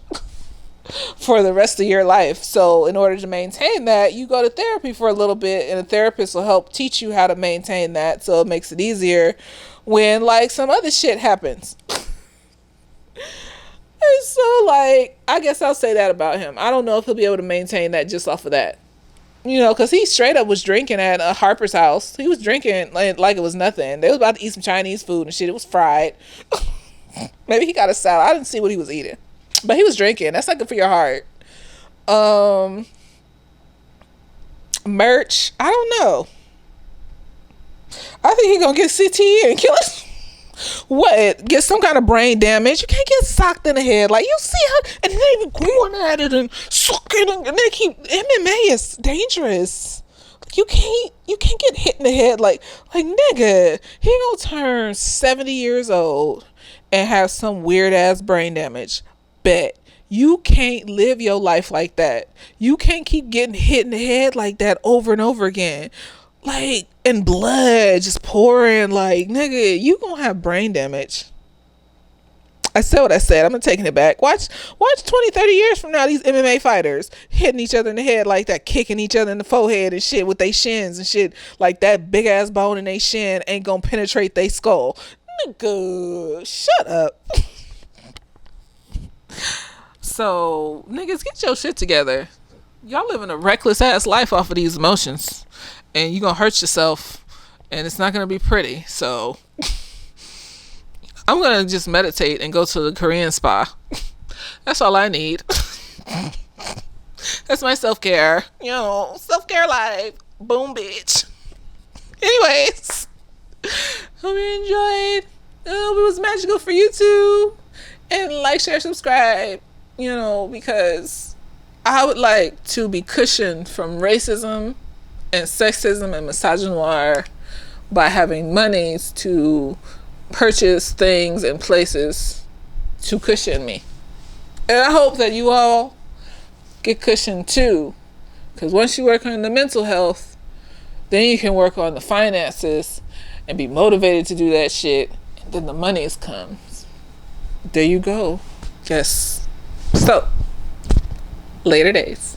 for the rest of your life. So in order to maintain that, you go to therapy for a little bit, and a therapist will help teach you how to maintain that, so it makes it easier when like some other shit happens. And so, like, I guess I'll say that about him. I don't know if he'll be able to maintain that just off of that, you know, because he straight up was drinking at Harper's house. He was drinking like it was nothing. They was about to eat some Chinese food and shit. It was fried. Maybe he got a salad. I didn't see what he was eating, but he was drinking. That's not good for your heart. Merch, I don't know. I think he gonna get CTE and kill us. What? Get some kind of brain damage? You can't get socked in the head. Like, you see how, and they even going at it and sucking, and they keep. MMA is dangerous. Like, you can't get hit in the head. Like nigga, he gonna turn 70 years old and have some weird ass brain damage. Bet. You can't live your life like that. You can't keep getting hit in the head like that over and over again. Like, and blood just pouring. Like, nigga, you gonna have brain damage. I said what I said. I'm not taking it back. Watch 20, 30 years from now, these MMA fighters hitting each other in the head like that, kicking each other in the forehead and shit with their shins and shit. Like, that big ass bone in their shin ain't gonna penetrate their skull. Nigga, shut up. So, niggas, get your shit together. Y'all living a reckless ass life off of these emotions, and you gonna hurt yourself, and it's not gonna be pretty. So I'm gonna just meditate and go to the Korean spa. That's all I need. That's my self-care. You know, self-care life. Boom, bitch. Anyways, hope you enjoyed. I hope it was magical for you too. And like, share, subscribe. You know, because I would like to be cushioned from racism and sexism and misogynoir by having monies to purchase things and places to cushion me. And I hope that you all get cushioned too, because once you work on the mental health, then you can work on the finances and be motivated to do that shit, and then the monies comes. There you go. Yes. So, later days.